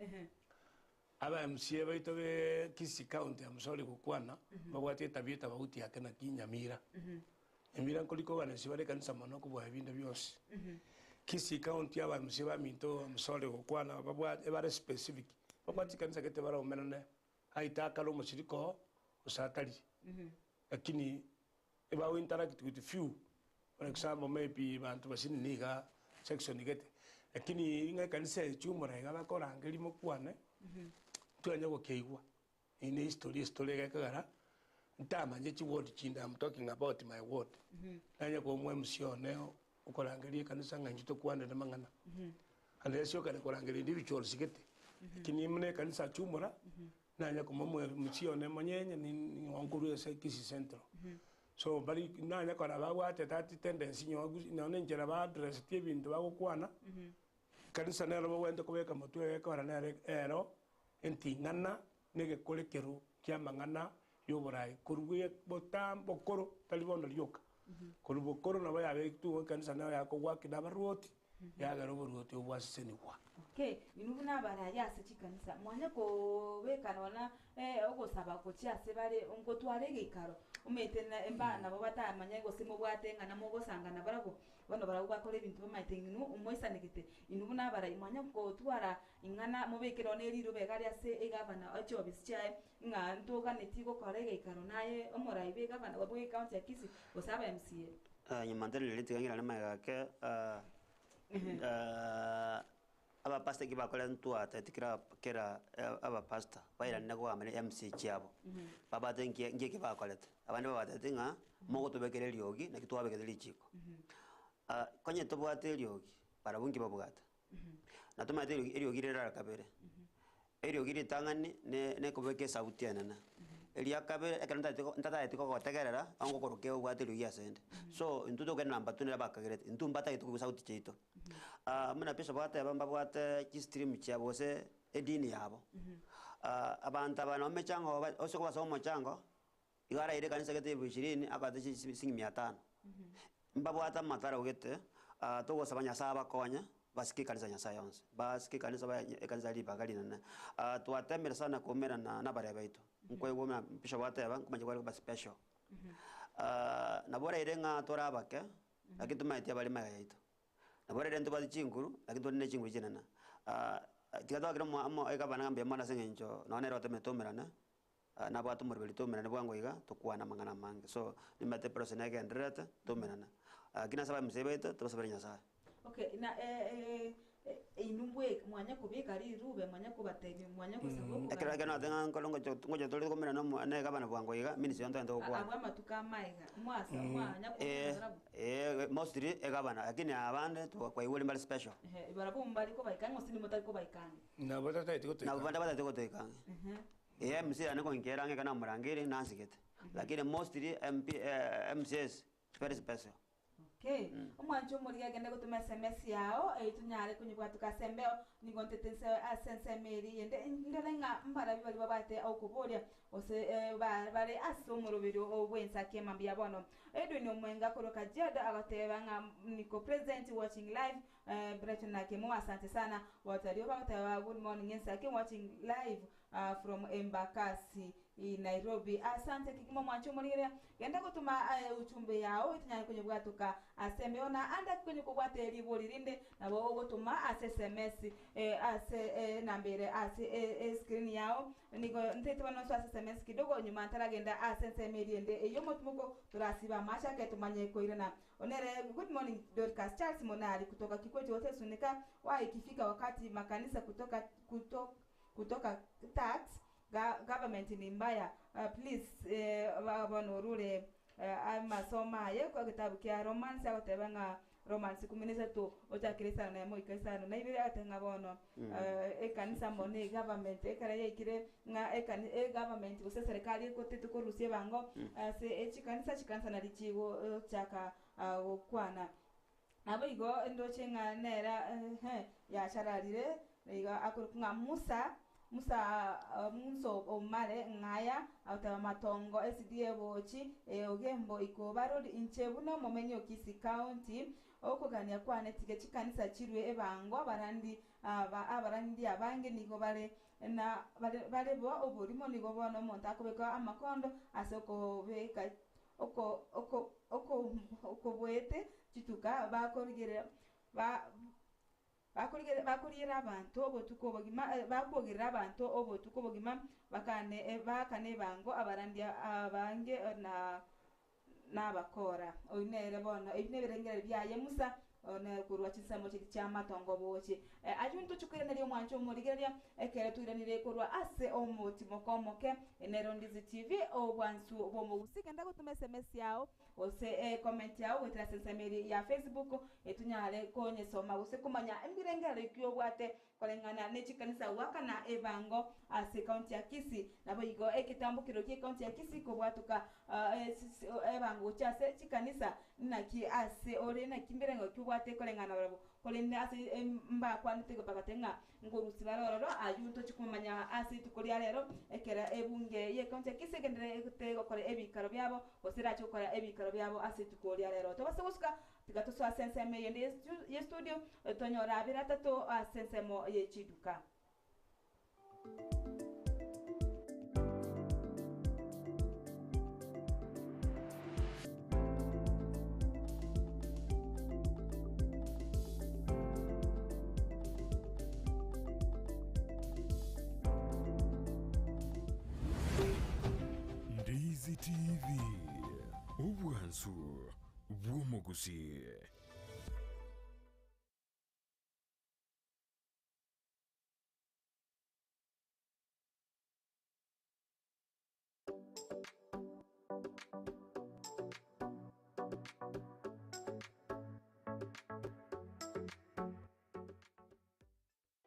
aba MCA baito be Kisii county amsori gukwana bagwate tabita bauti yake na Kinyamira Nyamira koliko bana sibare kanisa mono kubwa ebinda byose Kisii county aba MCA ba minto amsori gukwana babwa ebare specific bagwate kanisa kete bara umenane aitaka lo musiriko usatali lakini eba interact with few for example maybe bantu basini niga section igete lakini inga kanisa chumura igaba korangeli mukwane twanya gokeigwa in history gakagara ntamanje chi word chinda I'm talking about my word nanya ko mwe msioneo ukorangeli kanisa nganjito kwane na mangana alesio kana korangeli individual sigete lakini mne kanisa chumura nanya ko mwe msione manyenye ni wankuru ya Kisii Central so bali nanya ko abagwa tati tendency nyogu none njera ba address tie bintu bagokwana kanisa nero bwende kubeka mutwe ekora nere ero entingana nege kolekero kya mangana yoborai kurwe botambo koro talibono lyoka kurbo koro na baya be tu kanisa nero yakogwa kidabaruoti yagaro boruoti obwaseni kwa okay inubuna baraya se chikanisa mwanya ko bekanona ogosaba ko cyase bare ngo twarege ikaro umetena emba nabo batamanya go simo bwatenga namo gosangana barabo bano baragwa kole bintu bamaitenginu umwesanegete inubuna bara imanya ko twara ingana mubekero neriro begari ase egavana acho bischaye nga ntoka netiko korege ikaro naye omorai be gavana wabwe county ya Kisii gosaba MCA nyamandele litigangira na magake aba pastor ki bakola ntua tatikira kera aba pastor baira nego amene MC chiabo baba tenki nge ki bakolete abane baba tenga mogo to bekere lyogi na kitwa bekere lichiko konye to bwate lyogi para bungi babugata na to mate lyogi rera kabere lyogi ritangani ne ko beke sauti anana elia kabere ekanta ntata etiko ko tegerera ango koroke bwate lyogi asende so ntuto ke namba tunela bakagerete ntumbata itiko sauti cheito muna pesa bwate abamba bwate kistream cyabo se edini yabo abantu abana omechango osoko basomo chango igara ire kanisa kete 20 akate singi 500 mbabwata matara ugete togo sabanya saba konya basiki kanisa nya science basiki kanisa ba kanisa liba galina tuatemera sana komera na bare baito nkwego na pesa bwate aba kumanje kwa special na bora ire nga torabake akituma itia bali magaito nabore rento badi chinguru lakini tonne chinguru chenana tikado akira mo eka bana ngambe mana sengencho none rote metomerana na bwatu morbeli tomerana bwango iga tokwana mangana mange so nimate persona ke ndreta tomerana kina saba msebeto to sabanya sa okay na inumbwe mwanya kubika rube mwanya kubatebe mwanya kusabuka ekera kana tenga nkolongo ngojo tole komera no ane gabana bwango yiga minisi yonto ndo kwa abwa matuka maiga mwasa mwanya mostly egabana lakini abande to kwa iwole mbali special barabu mbali ko baikanga osini motari ko baikanga na batata itiko to na banda bata tiko to ikanga MC ane ko ngera nge kana murangiri nansigete lakini mostly MCS very special. Okay. Omwancho muri agenda gutuma SMS yao tunyare kunyibwa tukasembeo nigontetense asensemeri yende ndelenga mbara bibali babate au kuboria ose bare asomurubiro obwensa kemambia bono edo ni omwenga koroka jada agateba nga niko present watching live Breton na kemo asante sana watario bamatawa good morning ensake watching live from Embakasi in Nairobi. Asante kikimo mwancho murire genda gutuma uchumbe yao tunyare kunyibwa tuka asembeo na anda kwenye kubwate libolirinde nabo gutuma SMS nambere screen yao niko ntete bano so SMS kidogo nyuma ntaragenda asensemeri ende eyo mutumuko turasiba masha ketumanye ko irena onere good morning Dorcas Charles Monari kutoka Kikwete wote sunika wa ikifika wakati makanisa kutoka tax government ni mbaya please banorure amasoma ye kwa kitabu kia romance akotebanga romance kuminisa to otakirisa na mo ikasana na ibira atenga bono kanisa mone government ekara yekire nga government use serikali ko tetuko rusie bango se chikanisa na lichigo chaka kwana nabo igo ndo chenga nera ya chararire iga akurunga Musa omare ngaya auta matongo SDA bochi ogembo ikobaro inchebuno momenyo kisi county okugania kwane tige chikanisa chirwe ebango abarandi abange nigo bare na bare bo oburimo nigo bono monta kubeka amakondo asoko beka oko bwete chituka bakorigere bakurira abantu obotuko bogima bakogirira abantu obotuko bogima bakane bango abarandia abange n'abakora oinere bono ibinebirengera byaye Musa ona kurwa chisamo cyama tongo boche ajunto chukwira nari omwancho murigeria ekere tuiranire kurwa ase omoti mokomoke enero ndizi TV obwansu bomo usigenda gutuma SMS yao ose comment yao wetra sensemeri ya Facebook etunyale konye soma use kumanya imbirengera kyo bwate kolengana nechikanisa waka na ebango ase county ya Kisii nabo igo ekitambukiro ki county ya Kisii ko bwatuka ebango chase chikanisa naki ase ore na kimbirengo kyo bwate kolengana rabo kolende ase mba kwanitego pakatenga ngorusi baroro ajunto chikumanya ase tukoria lero ekera ebunge ye county ya Kisii gendere tego kore ebikaro byabo osira chokora ebikaro byabo ase tukoria lero tobasobuska tigatoso asenseme yende ye studio tonyora biratato asensemo ye chiduka Ndizi TV ubwansu bw'omugusi.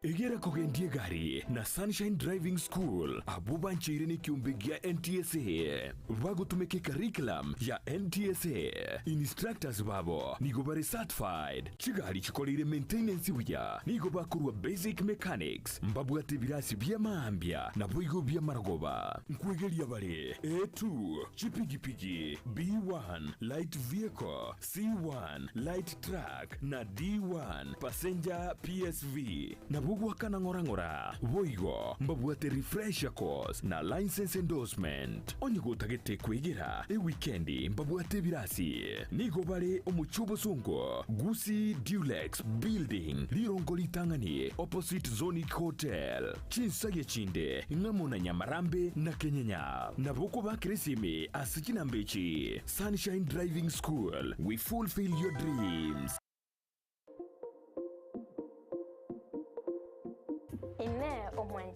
Egera kogendie gari na Sunshine Driving School abuba nchiri ni kiumbigia NTSA vagutumike curriculum ya NTSA instructors babo nigobare certified chigari chikolire maintenance buya nigoba kurwa basic mechanics mbabwate birasi bya maambia na boigo bya maragoba nkwegeria bare A2 chipigipigi B1 light vehicle C1 light truck na D1 passenger PSV na wakana ngora boigo mbabwate refresher course na license endorsement onyigo tagete kwegera weekendi mbabwate birasi nigo bare omuchubo sungo Gusi Dulex building lirongo litangani opposite Zonic Hotel chinsaye chinde ngamona Nyamarambe na Kenyanya naboko bakresime asikina mbechi Sunshine Driving School we fulfill your dreams.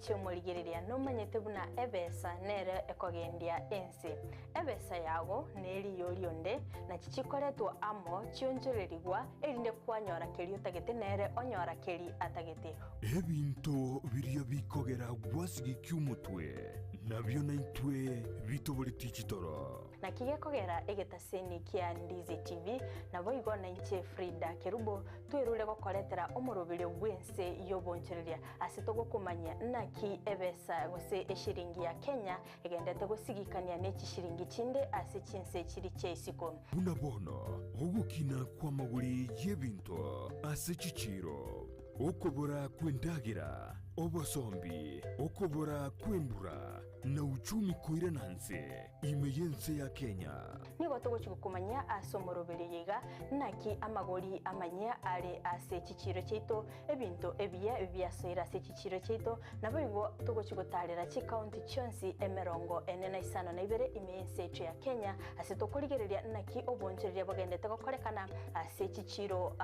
chiomorigereria nomanyete buna ebesa nere ekogendia ensi ebesa yago neri yorionde na chichikoretwo amo chionjorerigwa erinde kwanyora keri utagete nere onyora keri atagete ebinto biria bikogera gwasigi ky'umutwe nabyo naitwe bitobore tichitoro na kigekogera egetaseni kia Ndizi TV nabo igona inche Frida Kerubo twerule gokoretera omorobire gwense yobonchereria asitogo kumanya naki ebesa gose eshiringi ya Kenya egendete gosigikania neki shiringi chinde ase chinse chiri cheisiko unabono ogukina kwa maguri yebinto ase chichiro okobora kwendagira obosombi okobora kwembura na uchumi koira nanse imeyense ya Kenya nigo togochikukumanya asomorobere yiga naki amagori amanya are ase chichiro cheito ebinto ebiya ebyasoira ase chichiro cheito nabo igo togochigutarira chi county chonsi emerongo enena isano na ibere imeyense echo ya Kenya ase tokorigereria naki obonchereria bogendete gokorekana ase chichiro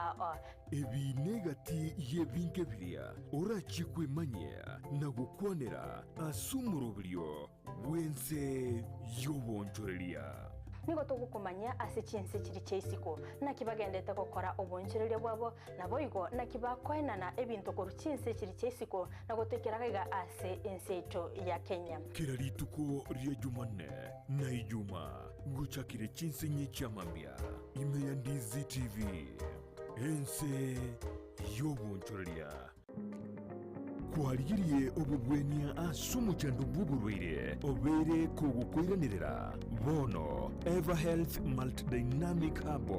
ebi negati yebinke biria orachikwe manya na gukwanera asumurubrio wense yobonchoreria nigo tugukumanya ase chinse chiri cheisiko nakibagendete gukora obonchereria bwabo nabo igo nakibakwenana ebinto koru chinse chiri cheisiko nagotekeragaiga ase enseito ya Kenya kira rituko ria Jumanne na Ijuma guchakire chinse nyecha mambia ime ya Ndizi TV ense yobonchoreria kwarigirie obubwenia asumuchando buburwire obere kugukoiranirira bono Eva Health Multidynamic Hub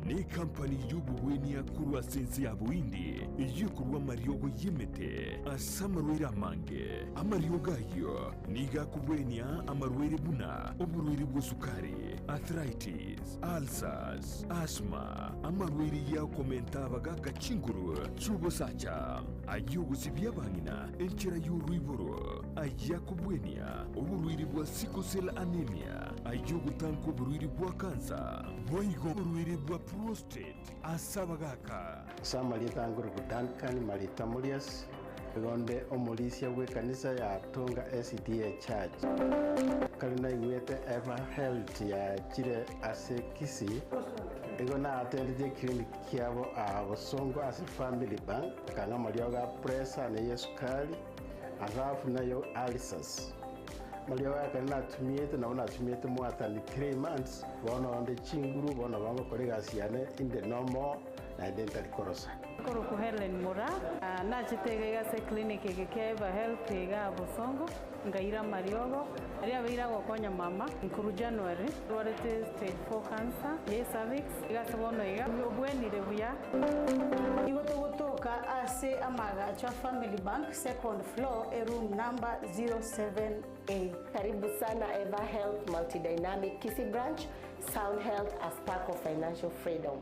ni company y'ububwenia kurwa sensi ya buindi yikurwa mariogo yimete asamarwira mange amarioga yo niga kubwenia amarwire buna oburwire bw'sukari arthritis ulcers asthma amarwire ya komenta baga chinguru chubosacha ayugusibya bangina enchera y'urwiboro ayakubwenia oburwire bwa sickle cell anemia ayugutanko oburwire bwa kansa boigo oburwire bwa prostate asabagaka samalithanguru Duncan Malita Mulias gonde omulisia bw'ekanisa ya Tonga SDA Church kalina igwete Eva Health ya chire ase Kisii ego na atendete clinic kiabo abosongo ase Family Bank kanga malioga pressure na yesukali alafu nayo ulcers malioga kana tumiete na ona tumiete mwatani 3 months bona onde chinguru bona bango kolega siane in the normal na dental korosa koro ku Helen Mura na chitegega se clinic Eva Health ga bosongo ngaira mariogo aria beira gokonya mama nkuru January rwarete stage 4 cancer ye cervix igasobono iga obwenire buya igotogotoka ase amagacha Family Bank second floor room number 07A. Karibu sana Eva Health Multidynamic Kisii branch, sound health as part of financial freedom.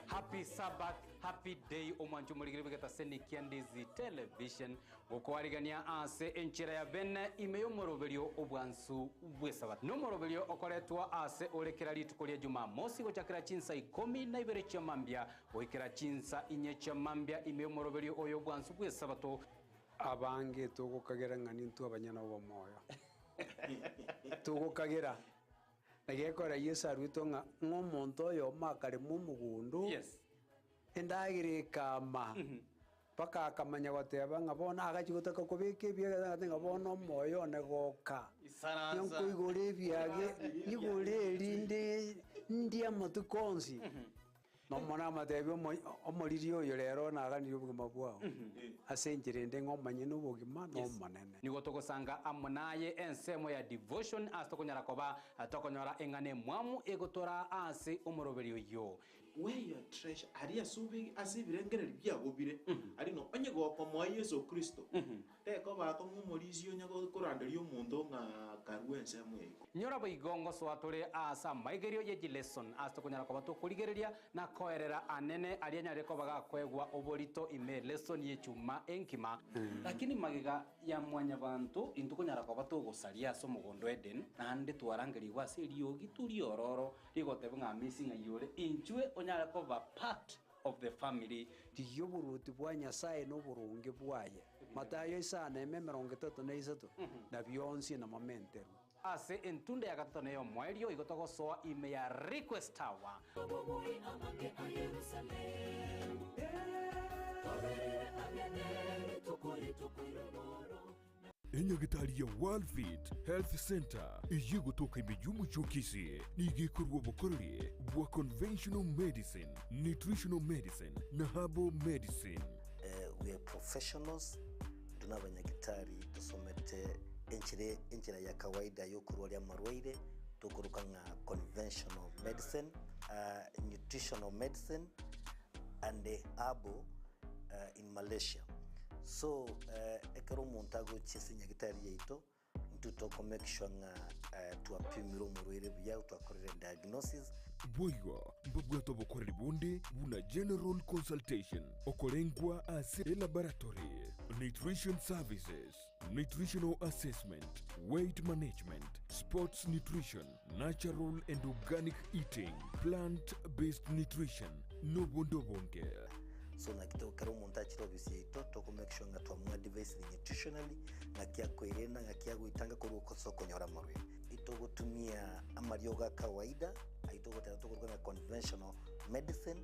Happy Sabbath, happy day omwanju muligire bigeta seni kia Ndizi television gukwarigania ase enchira ya bene imeyo moroberio obwansu bwesabat no moroberio okoretwa ase orekera rituko ria Jumamosi gochakira chinsa 12 chia mambia goikera chinsa 4 chia mambia imeyo moroberio oyo bwansu bwesabato abange tugukagera ngani ntu abanyana bo moyo tugukagera nagekora Yesu arwito nga ngomonto oyo makare mu mugundu yes endagire kama paka akamanya goteba nga bona agachigotaka kubike bya nga bona moyo negoka yonko igore byage igore rinde ndia matukonsi no mona matebyo omoririo oyo rero naganire obugima bwao asenjire nde ngomanye n'obugima no manene nigo togosanga amunaye ensemo ya devotion astokonyara koba atokonyara engane mwamu egotora ase omoroberio yo where your treasure ari asubi asibirengere byagobire ari no onye goko mo Yesu Kristo te ko ba ko ngumulisi onye ko kuranderi omuntu nga karwense mwe nyora boigongo swatore asa maigerio ye lesson asto kunyara ko bato kurigereria na koerera anene ari nyare ko baga kwegwa oborito ime lesson ye chuma enkima lakini magiga ya mwanya bantu intukunyara ko bato gosaria so mugondo Eden nande twarangeri wase riogi turi ororo rigote nga missing ayore inchwe onyara ko ba part of the family tiyo buruti bwa Nyasaye no burunge bwaye Matayo isana eme 33 na byonsi na mamentero ase entunde ya gatatu neyo mwerio igotogo soa ime ya request tower enyagitari ya Worldfit Health Center iye gutoka imijumu chokisi nigikorwa bukorere bwa conventional medicine, nutritional medicine na herbal medicine. We are professionals, tuna abanyagitari tusomete enchira ya kawaida yo kurwaria marwaire tukuruka nga conventional medicine, nutritional medicine and herbal in Malaysia. So ekero montago chese nyagitari yeito ntutoko make sure nga tuapimiro murwire bya twakorere diagnosis boigo mbabwato bokoreri bunde buna general consultation okorengwa ase laboratory nutrition services, nutritional assessment, weight management, sports nutrition, natural and organic eating, plant-based nutrition no bondo bonge. So na kito kero montachiro bisi ito toko make sure nga tuamua device nutritionally nga kia kuirena nga kia guitanga kuruko soko nyora marwe ito gutumia amarioga kawaida ito gutera tukuruka nga conventional medicine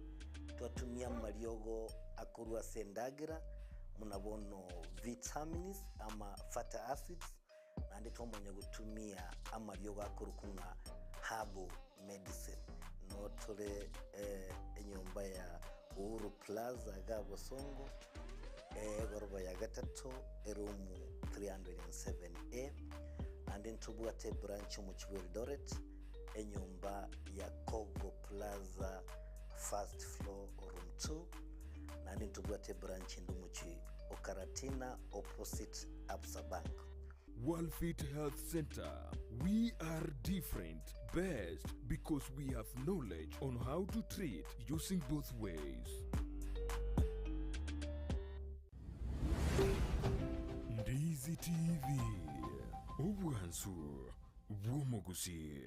tuatumia mariogo akurua sendagira munabono vitamins ama fatty acids na ndito mwenye gutumia amariogo akuruka nga herbal medicine no tole enyomba ya Uhuru Plaza Gabo Songo goroba ya gatatu erumu 307A and then tubuate branch mu Eldoret enyumba ya Kogo Plaza first floor room 2 and then tubuate branch ndumuchi Okaratina opposite Absa Bank. Worldfit Health Center. We are different, best because we have knowledge on how to treat using both ways. Ndizi TV. Obwansu bwomogusi.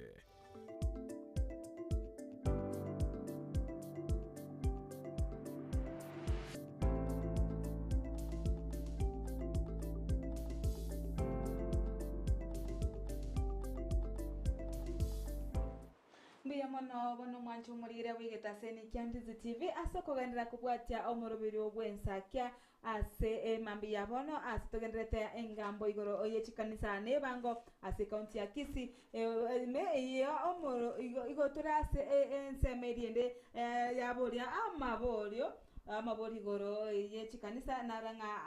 Mono bono mwanchu murire wigeta seni Kyandizi TV asa kugendera kubwatia omurubiri ogwensakya ase mambi ya bono ase tugenderete engambo igoro oyechikanisa ne bango ase county ya Kisii me iyo omuro igotura ase ensemeriende yaboria amabori goro yechikanisa naranga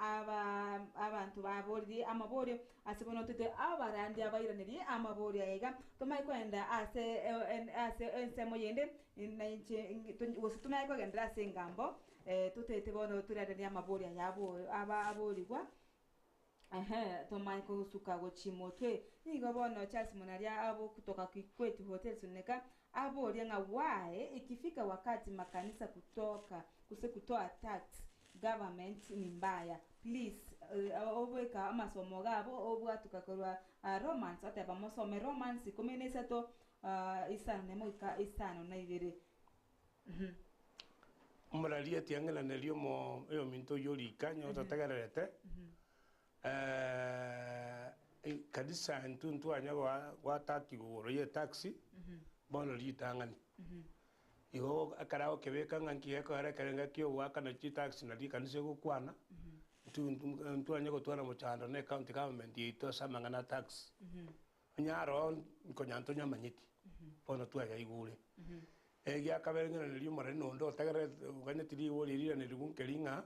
abantu babori amabori asibono tute abarandi abairaniri amabori ega tumai kwenda ase ensemo yende tumai kwenda ase ngambo tutete bono turade amabori yabo aborigwa tumai kusuka gochimotwe nigo bono Charles Munaria abo kutoka Kwetu Hotel Suneka abori nga wae ikifika wakati makanisa kutoa tax government ni mbaya please obweka amasomo gabo obwatukakorwa romance ataba mosome romance kumenesa to isano nemoika isano na ibere muralia tiangela nelio mo yo minto yori kanyo tatagarete kadisa ntuntu anya wa taki go ye taxi bono litangani igo akarao kebeka nganki eko ara karenga kyo waka na chi taxi na likanise go kwana ntu anya go twana mochando ne county government ito samangana tax nyaro ko nyanto nyamanyiti bono tu aya igure ya kaberengana nilio mareno ndo tagare ganya tiri wo lirira ne ligun kelinga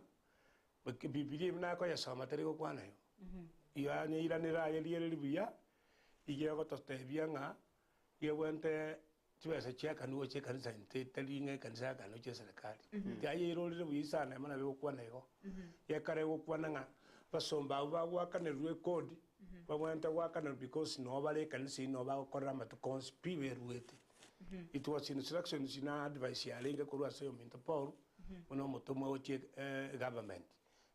bibili na ko ya sama tere go kwana yo iya ni ira ni ra ye liye libiya iye go tostebia nga ye wente chibesa chia kanuo chia kanisa nte talinga kanisa kanu chia serikali ya yero le buisa na mana be kwa nego ya kare go kwa nga basomba ba wa kana ruwe code ba wanta wa kana because no bale kanisa no ba korra matu conspire ruete it was instructions ina advice ya lenga kurwa sayo minta paul uno motomo chia government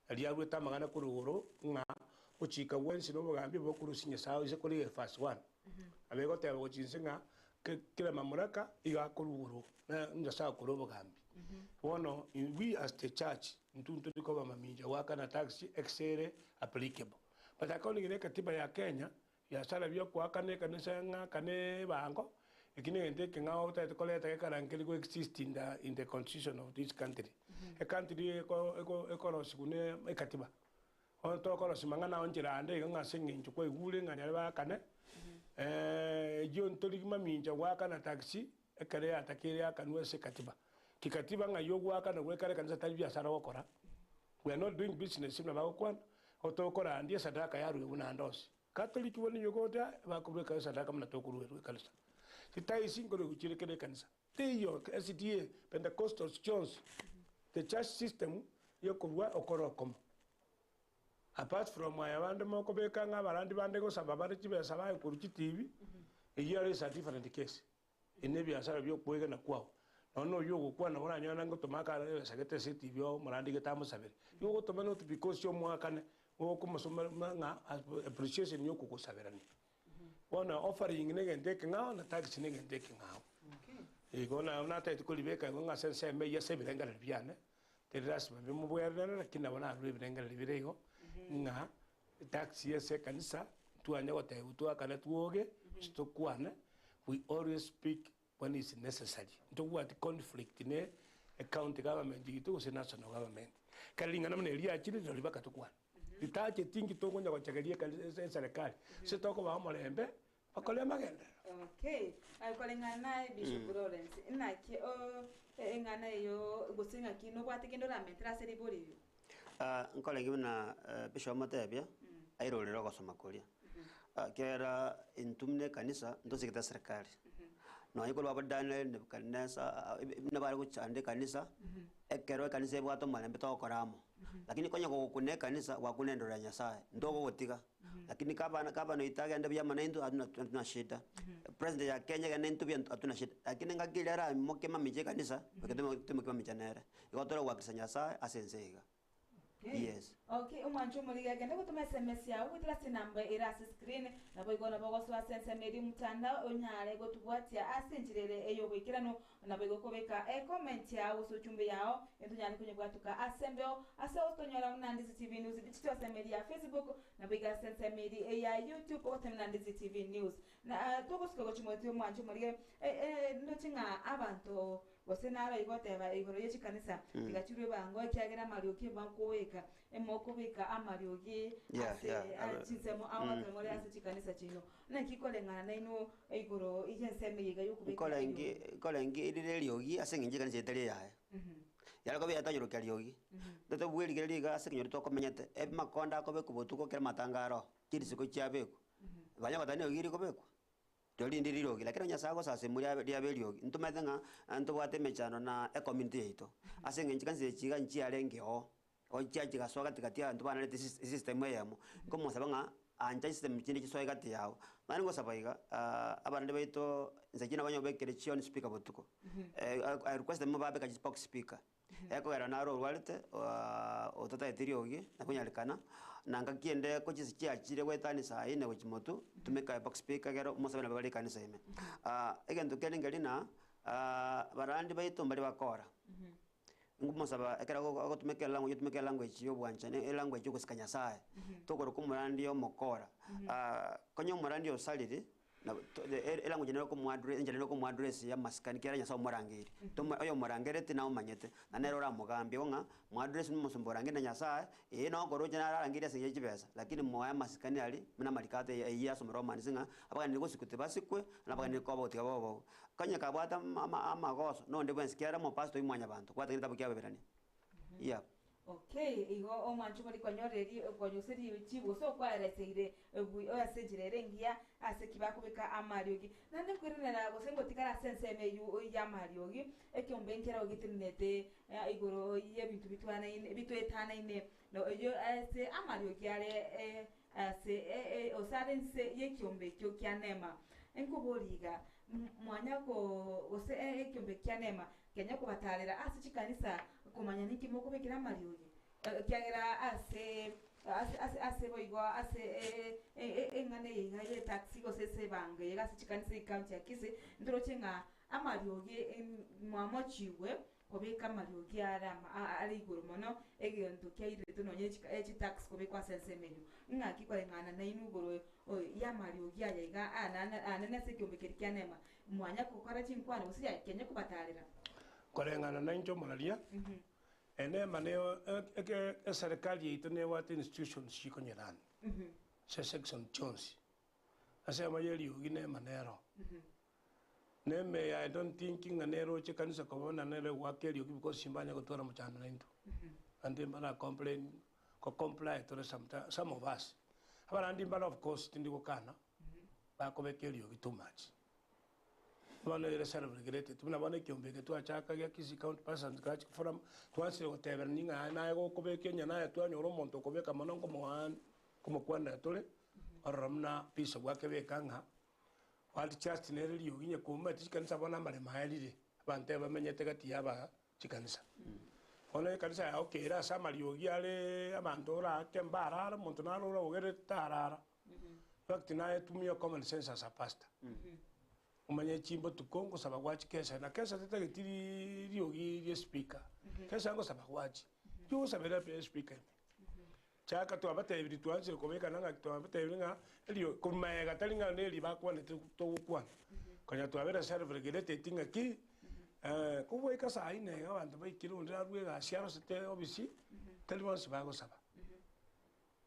ali ya rueta magana kurugoro nga uchika wensi no bagambi bokuru sinya sawo ise kuri first one abego te abo chinsinga kila mamuraka iga kuruguru na ndasa kurobo gambi wono we as the church ntuntu dikoba maminja waka na tax excere applicable but according to katiba ya Kenya ya sala byo kwa kane kanisa nga kane bango ikine ente kinga ota to koleta ke karankeli go exist in the constitution of this country a country eko no sikune katiba on to ko simanga na onjira ande nga singi chukwe gule ngani ba kane John Toligma minja waka na taxi ekare atakire akanwe se katiba kikatiba nga yogu waka na wekare kanisa talibia sara wakora we are not doing business na bakwan otokora andie sadaka yaru una ndosi Catholic woni yogota bakubwe kanisa sadaka mna tokuru kanisa titai singo ro kuchire kene kanisa teyo SDA Pentecostal Church the church system yokurwa okoro komo apart from my abande moko bekanga barandi bande go sababare chibesa baye kuruchi TV here is a different case enebi asara byo kwega na kwao no yo gukwa na bora nyana ngo tomaka sagete TV yo marandi getamo sabere yo go tomano to because yo mwakane wo ko masoma nga appreciation yo ko saberani wana offering nege ndeke nga na tax nege ndeke nga ego na taito ko libeka nga sense me yese bilenga biane teras me mo bwerana kina bana bilenga libirego nga tax yese kanisa tuanya wote utua kana tuoge stokwana we always speak when it's necessary to what conflict ne a county government itu se national government kalinga namne elia chini ndo libaka tukwana itache tingi to ngonya kwachagelia kanisa serikali se toko ba molembe akole magenda okay akolenga na Bishop Lawrence inaki engana yo gusinga kino bwatikendo la metra seribori nkole ngibina Bishop Matebya airolero gosoma kulia kera intumne kanisa ndosi kita serikali no ayiko baba Daniel ne kanisa ne bari kuchande kanisa ekero kanisa bwato malembe to koramo lakini konya ko kune kanisa wa kunendora Nyasaye ndogo gotiga lakini kaba no itaga nda bya manendo atuna shida president ya Kenya ga nentu bya atuna shida lakini ngagilera moke mamije kanisa bakete temo mamichanere igotoro wa Nyasaye asensega. Yes. Okay, umwancho muri gagenda gutuma SMS yawe witira sinamba irasi screen nabo igona bagoswa sense medi mutanda onyare go tubwatia asenjirere eyo bwikirano nabo igokobeka comment yawe so chumbe yao entunyani kunye bwatuka asembeo ase otonyora Mnandizi TV News digital semedi ya Facebook nabo iga sense medi ya YouTube ote Mnandizi TV News na tugosiko gochimoti umwancho muri ndotinga abantu bosenara igoteba igoro yechikanisa tigachirwe bango kyagera marioki bankoweka emokobeka amariogi chinsemo awakamore ase chikanisa chino nakikolengana naino igoro ijenseme yiga yokubeka kolengi irire liogi asenginje kanisa etali yae yala ko bya tanyoro kaliogi doto bweli geliga asenginyo to komenyete makonda ko beku botuko kera matangaro kirisiko kyabeko banya batani ogiri ko beko Doli ndirirogi lakini Nyasaye sasa muri abeliogi ntumethenga ntubwate mechano na community yeto asenge nchikanze chiga nchi alengeo ochiachi gaswa katikati ya ntubana lete system yemo komo sabanga anja system chindi chiswa kati yao ngani ngosabaiga abande beito nzakina banyo bekere chion speaker botuko I request them babe ka spoke speaker eko era naro walete otata etiriogi nakunyalikana nanga kiende ko chisi achire wetani saa ine wechimotu tumeka box speaker gero musabana bali kanisa ime egento kelingalina barandi baito mbali bakora ngumusaba ekera ko tumeka language yo bwanja ne language yo kusikanya saa tokoro kumurandi yo mokora konyo murandi yo saliri na elangu jenero ko muadress jenero ko muadress ya maskani kera Nyasaye morangiri to oyo morangere tina umanyete na nero ra mugambi onga muadress musumborange na Nyasaye no ko roje na rangiri ase yechibesa lakini moya maskani ali mina malikate ya somero manisinga abagani ko sikute basikwe na abagani ko botiga bobo kanya kabwata amagoso no ndebwe nsikera mo pastor imwanya bantu kwata nitabukia beberani yeah Okay, igo omwanchu muri kwanyoreri kwanyoseri chibo so kwareseire oyasejirere ngia ase kibakubika amariogi nande kwirinera gosengo tikara senseme yu ya mariogi ekyombengera ogitinete igoro ye bintu bitwana ine bitwetana ine no yo ase amariogi are ase osarense ye kyombe kyo kyanema enkuboriga mwanya ko ose ekyombe kyanema kenya kubatarira ase chikanisa kumanya niki moko bekira mariogi kyagera ase boigo ase engane yinga ye taxi go se bange yega se chikanisa county akise ndiro chenga amariogi mwamo chiwe kobeka mariogi ari iguru mono egento kyaire tunonye echi tax kobekwa sense menu ngaki kwa ngana na inugoro ya mariogi yega ana se kyombekeri kyanema mwanya kokara chinkwana usiya kenya kubatarira korengana na incho malaria ene maneo serikali yetu ne wat institutions shikonyeran se section Jones ase mayeli ugine manero ne me I don't thinking anero che kanisa ko na ne wakeli ugi because simbanya gotora mchana nento and then bana complain ko comply to some of us abana mbala of course ndiko kana ba ko bekeli ugi too much bana ile server regret tuna bana kiombeke tu achaka ya kisi count person scratch from twanse whatever ninga na go ko bekenya na tu anyoro monto ko beka manongo moan como kwanda tole oramna piso gwake bekanga wali church nereli yoginya kuma tikanisa bona mare maelire bante bamenyete gati yaba chikanisa ona kanisa ya okera samali yogi ale abantora kembara monto na ro ogere tarara fact na etumia common sense as a pastor umanye chimbo tukongo sabagwachi kesa na kesa tete getiri riogi ye speaker kesa ngo sabagwachi yo sabera pe speaker chaka to abate ibiri tuanze kobeka nanga to abate ibinga elio kumaega talinga neli bakwa ne to kwa kanya to abera server gerete tinga ki kubo ikasa aine abantu baikiro ndira ruega siaro sete obisi telibon sibago saba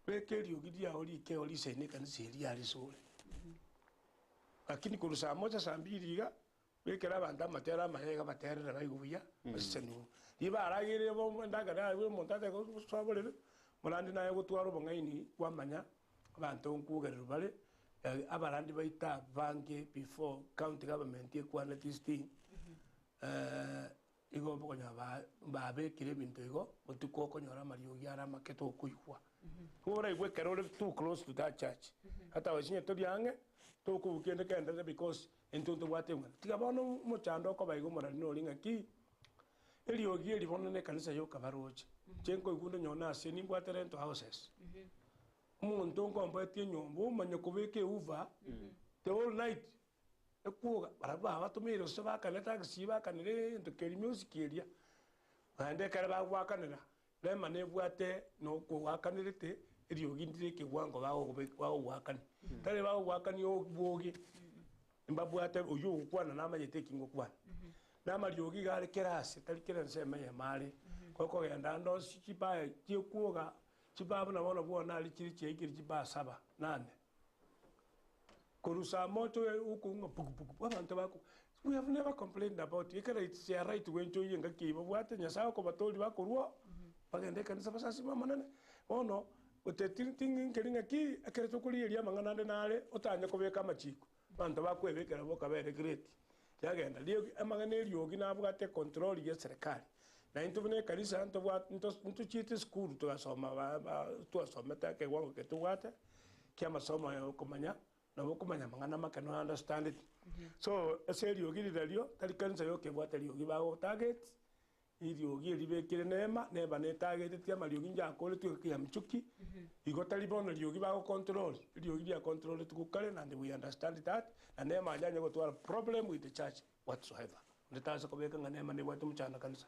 bekerio gidia oli ke oli sene kan seri ali sole lakini kurusa moja saa mbili ga bekera banda matera mahega batera baiguya basenu iba aragire bo ndagara we montate ko sobole mulandi naye gutwaro bongaini kwamanya abantu nkugerero bale abarandi baita banke before county government ekwana this thing igo bokonya ba bekire bintu igo otuko konyora mariogi ara maketo kuigwa ora igwe kerole too close to that church hata wasinya to diange to ku kende kende because entonto watemwa tigabono muchando ko baigo morali no linga ki eliogi elibono ne kanisa yo kabaroche chenko igundo nyona ase ni ngwatere into houses umuntu ngomba eti nyombo manya kubeke uva the whole night ekuga baraba batumire so bakaneta gisiba kanire into keri music area ande kare bagwakanira le mane bwate no ko wakanirete eliogi ndire ke gwango bawo wakani tare bawo wakani yo bwogi mbabwate uyu kwana namanyete kingo kwana namariogi gare kerase tari keranse manya mari koko yanda ndo chipa chikuga chipa na bona bona ali chiri chekiri chipa 7 8 kurusa moto ukunga puku abantu bako we have never complained about it kera it's your right when to yenga kibo bwate nyasa ko batoli bakorwa bagende kanisa basasi mama nane ono utetinting keringa ki akere tukuri elia mangana nale otanya kobeka machiko bantu bakwebekera boka bere great yagenda lio amangane liogi nabwate control ya serikali na intubune kanisa nto chite school tuasoma tuasoma take wango ke tuwate kia masomo ya kumanya na bokumanya mangana makano understand it so eselio gililio tali kanisa yoke bwate liogi bawo target iliogi libekire nema neba ne target tia maliogi nja kole tu kia mchuki igotali bono liogi bawo control liogi ya control tukukale and we understand that and nema ajanya go to problem with the church whatsoever ndetaza kobeka nema ne watu mchana kanisa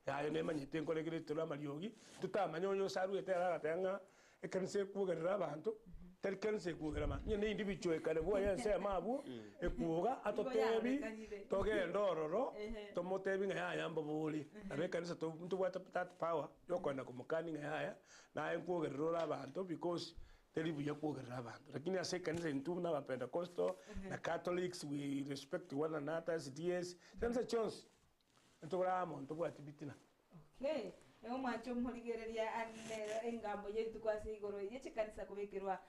ya nema nyitengo legire tula maliogi tutamanyonyo saru etera tanga ekanse kugerera abantu tari kanse kugera ma nyine individual kale bo yense mabu ekuga atotebi toge ndororo tomotebi nga yamba buli abe kanisa to mtu wata that power yokona kumukani nga haya na enkugerera abantu because telibu yakugerera abantu lakini ase kanisa intu na Pentecostal na Catholics we respect one another as DS kanisa chons ntugara mo ntugwa tibitina okay omwancho murigereria ane engambo yetu kwase igoro yechikanisa kubikirwa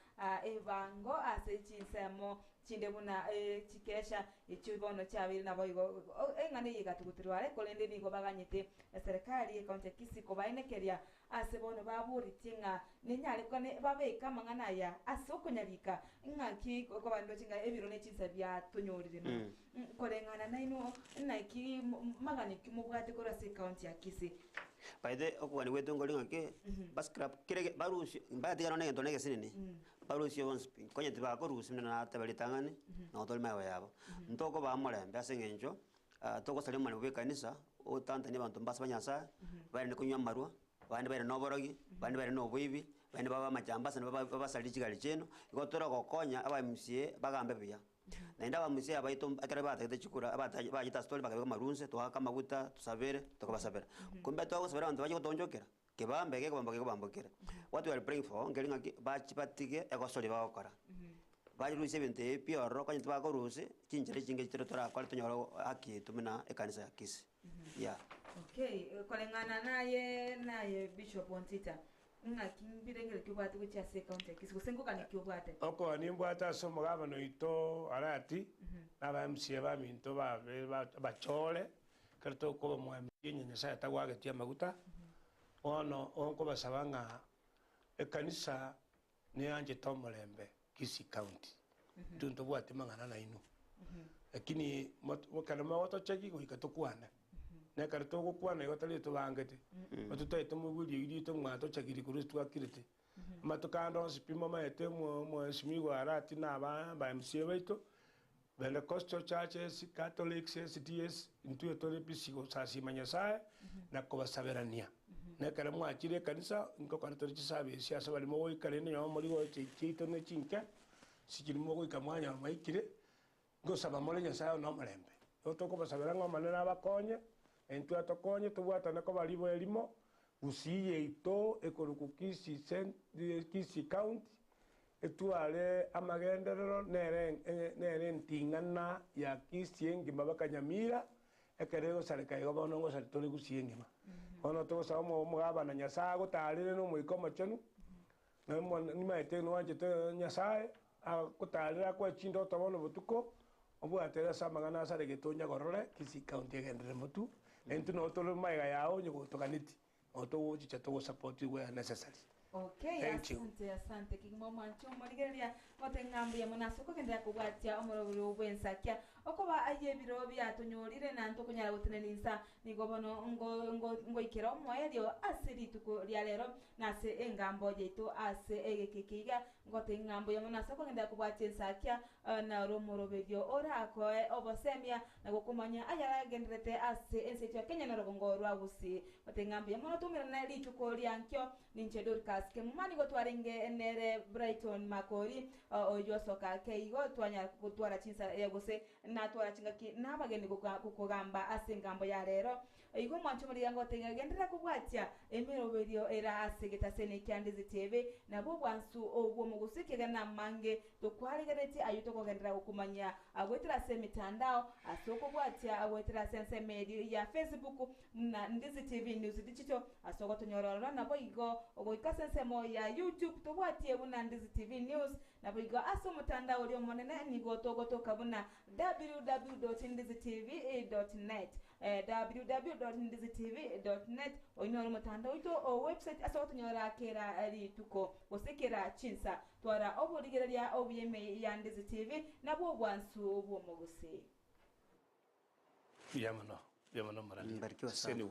ebango ase chinsemo chinde buna chikesha echibono chabiri nabo igo engane yigatugutirwa are kolende nigo baganyete serikali ekonte kisiko bainekeria ase bono baburitinga ninyale kone babeka mangana ya ase okunyabika ngaki ko bando chinga ebiro ne chinsa bya tonyorire no kolengana naino naiki magani kimubwate kora se county ya Kisii baide okwani wetu ngolinga ke baskrap kirege barusi mbatigano ne ntonege sinini barusi onspin konye tiba ko rusi na tabali tangane na tol mawe yabo ntoko ba molembe asengenjo toko sale mwana bwe kanisa o tanta ne bantu mbasa banyasa bari ne kunywa marwa bandi bari no borogi bandi bari no bwibi bandi baba majambasa ne baba sali chigali cheno igotoro gokonya aba MCA bagambe biya naenda ba MCA abaito akare batagete chikura abataji bajita story bakabeka marunse to haka maguta tusabere tokabasabera kumbe to gusabera bantu baje kutonjokera kebambe kubambokera what we are praying for ngelinga bachipatige egosori bagokora bari ruise bente pioro kanye tbakorusi chinjere chinge chitero tora kwali tonyoro haki tumina ekanisa ya Kisii yeah okay kolengana naye Bishop Ontita ngakimbirengere kibwate kuchase county ya Kisii kusenguka nikibwate oko nimbwata somo gabano ito arati naba MCA ba minto bachole kerto ko mwami nyenye sa tawage tia maguta ono onko basabanga ekanisa ni anje tomolembe Kisii county tunto bwate mangana na inu lakini mokana mawoto cheki ko ikatokwana ne karto ko kwana yotali to bangete matuto etomo buli yidi to mwato chakiri kuristu akirete matukando sipimo maete mo simigo arati na ba MCA baito Pentecostal churches Catholics SDS intu to lepisigo sasi manyasa na ko basaberania ne kare mo akire kanisa ngo kwarto chisabe siasa bali mo ikare ne yo muri go chito ne chinka sikiri mo go ikamwanya maikire ngo saba mole nyasa no malembe otoko basabera ngo manena bakonye entu atokonye tubwata nako balibo elimo usiye ito ekoruku Kisii county etuale amagenderero nere ntingana ya Kisii ngima bakanyamira ekerego sareka yobono ngo saritole kusiengima ono to samo mugaba na nyasago gutalire no muikoma chenu nemo ni maite no anje te nyasaye akutalira kwa chindo tobono butuko obwatera samagana sareke tonya gorore Kisii county gendere mutu entu no tolo maiga yao nyugo tokaniti oto chicha to support where necessary. Okay, asante kigimo mancho murigeria otengambu ya monasoko kende kubwatia omorobiro obwensakia okoba aye biro byatonyorire nanto kunyara guteneninsa nigobono ngo ikero moerio asiri tuko lya lero nase engambo yeito ase egekikiga ngotengambu ya monasoko kende kubwatia nsakia na romorobiro ora ko obosemia na gukumanya ayara gendrete ase ensetia Kenya na rogongo rwagusi otengambu ya monotumira na lituko lyankyo ninchedorka ke mumani go twarenge nere Brighton Makori oyo soka keigo twanya kutwara chinsa yegose na twara chingaki nabageni kukugamba asengambo ya rero igo mwancho muri yango tengendera kubwatia emeroberio era asegeta sene Kyandizi TV na bo bwansu ogwo mugusikega na mange tokwarigereti ayuto kogendera kumanya agwetera se mitandao asoko bwatia agwetera sense media ya Facebook na Ndizi TV News digital asoko tonyororo na bo igo ogo ikasense mo ya YouTube tobwatie buna Ndizi TV News na bo igo aso mutandao olio monene ni gotogoto kabuna www.ndizitv.net www.ndizitv.net oinoro mutandao ito o website aso tonyora kera ali tuko osekera chinsa twara oburigereria obuyeme ya Ndizi TV na bo bwansu obwo muguse yamano marali mbarikiwa sana.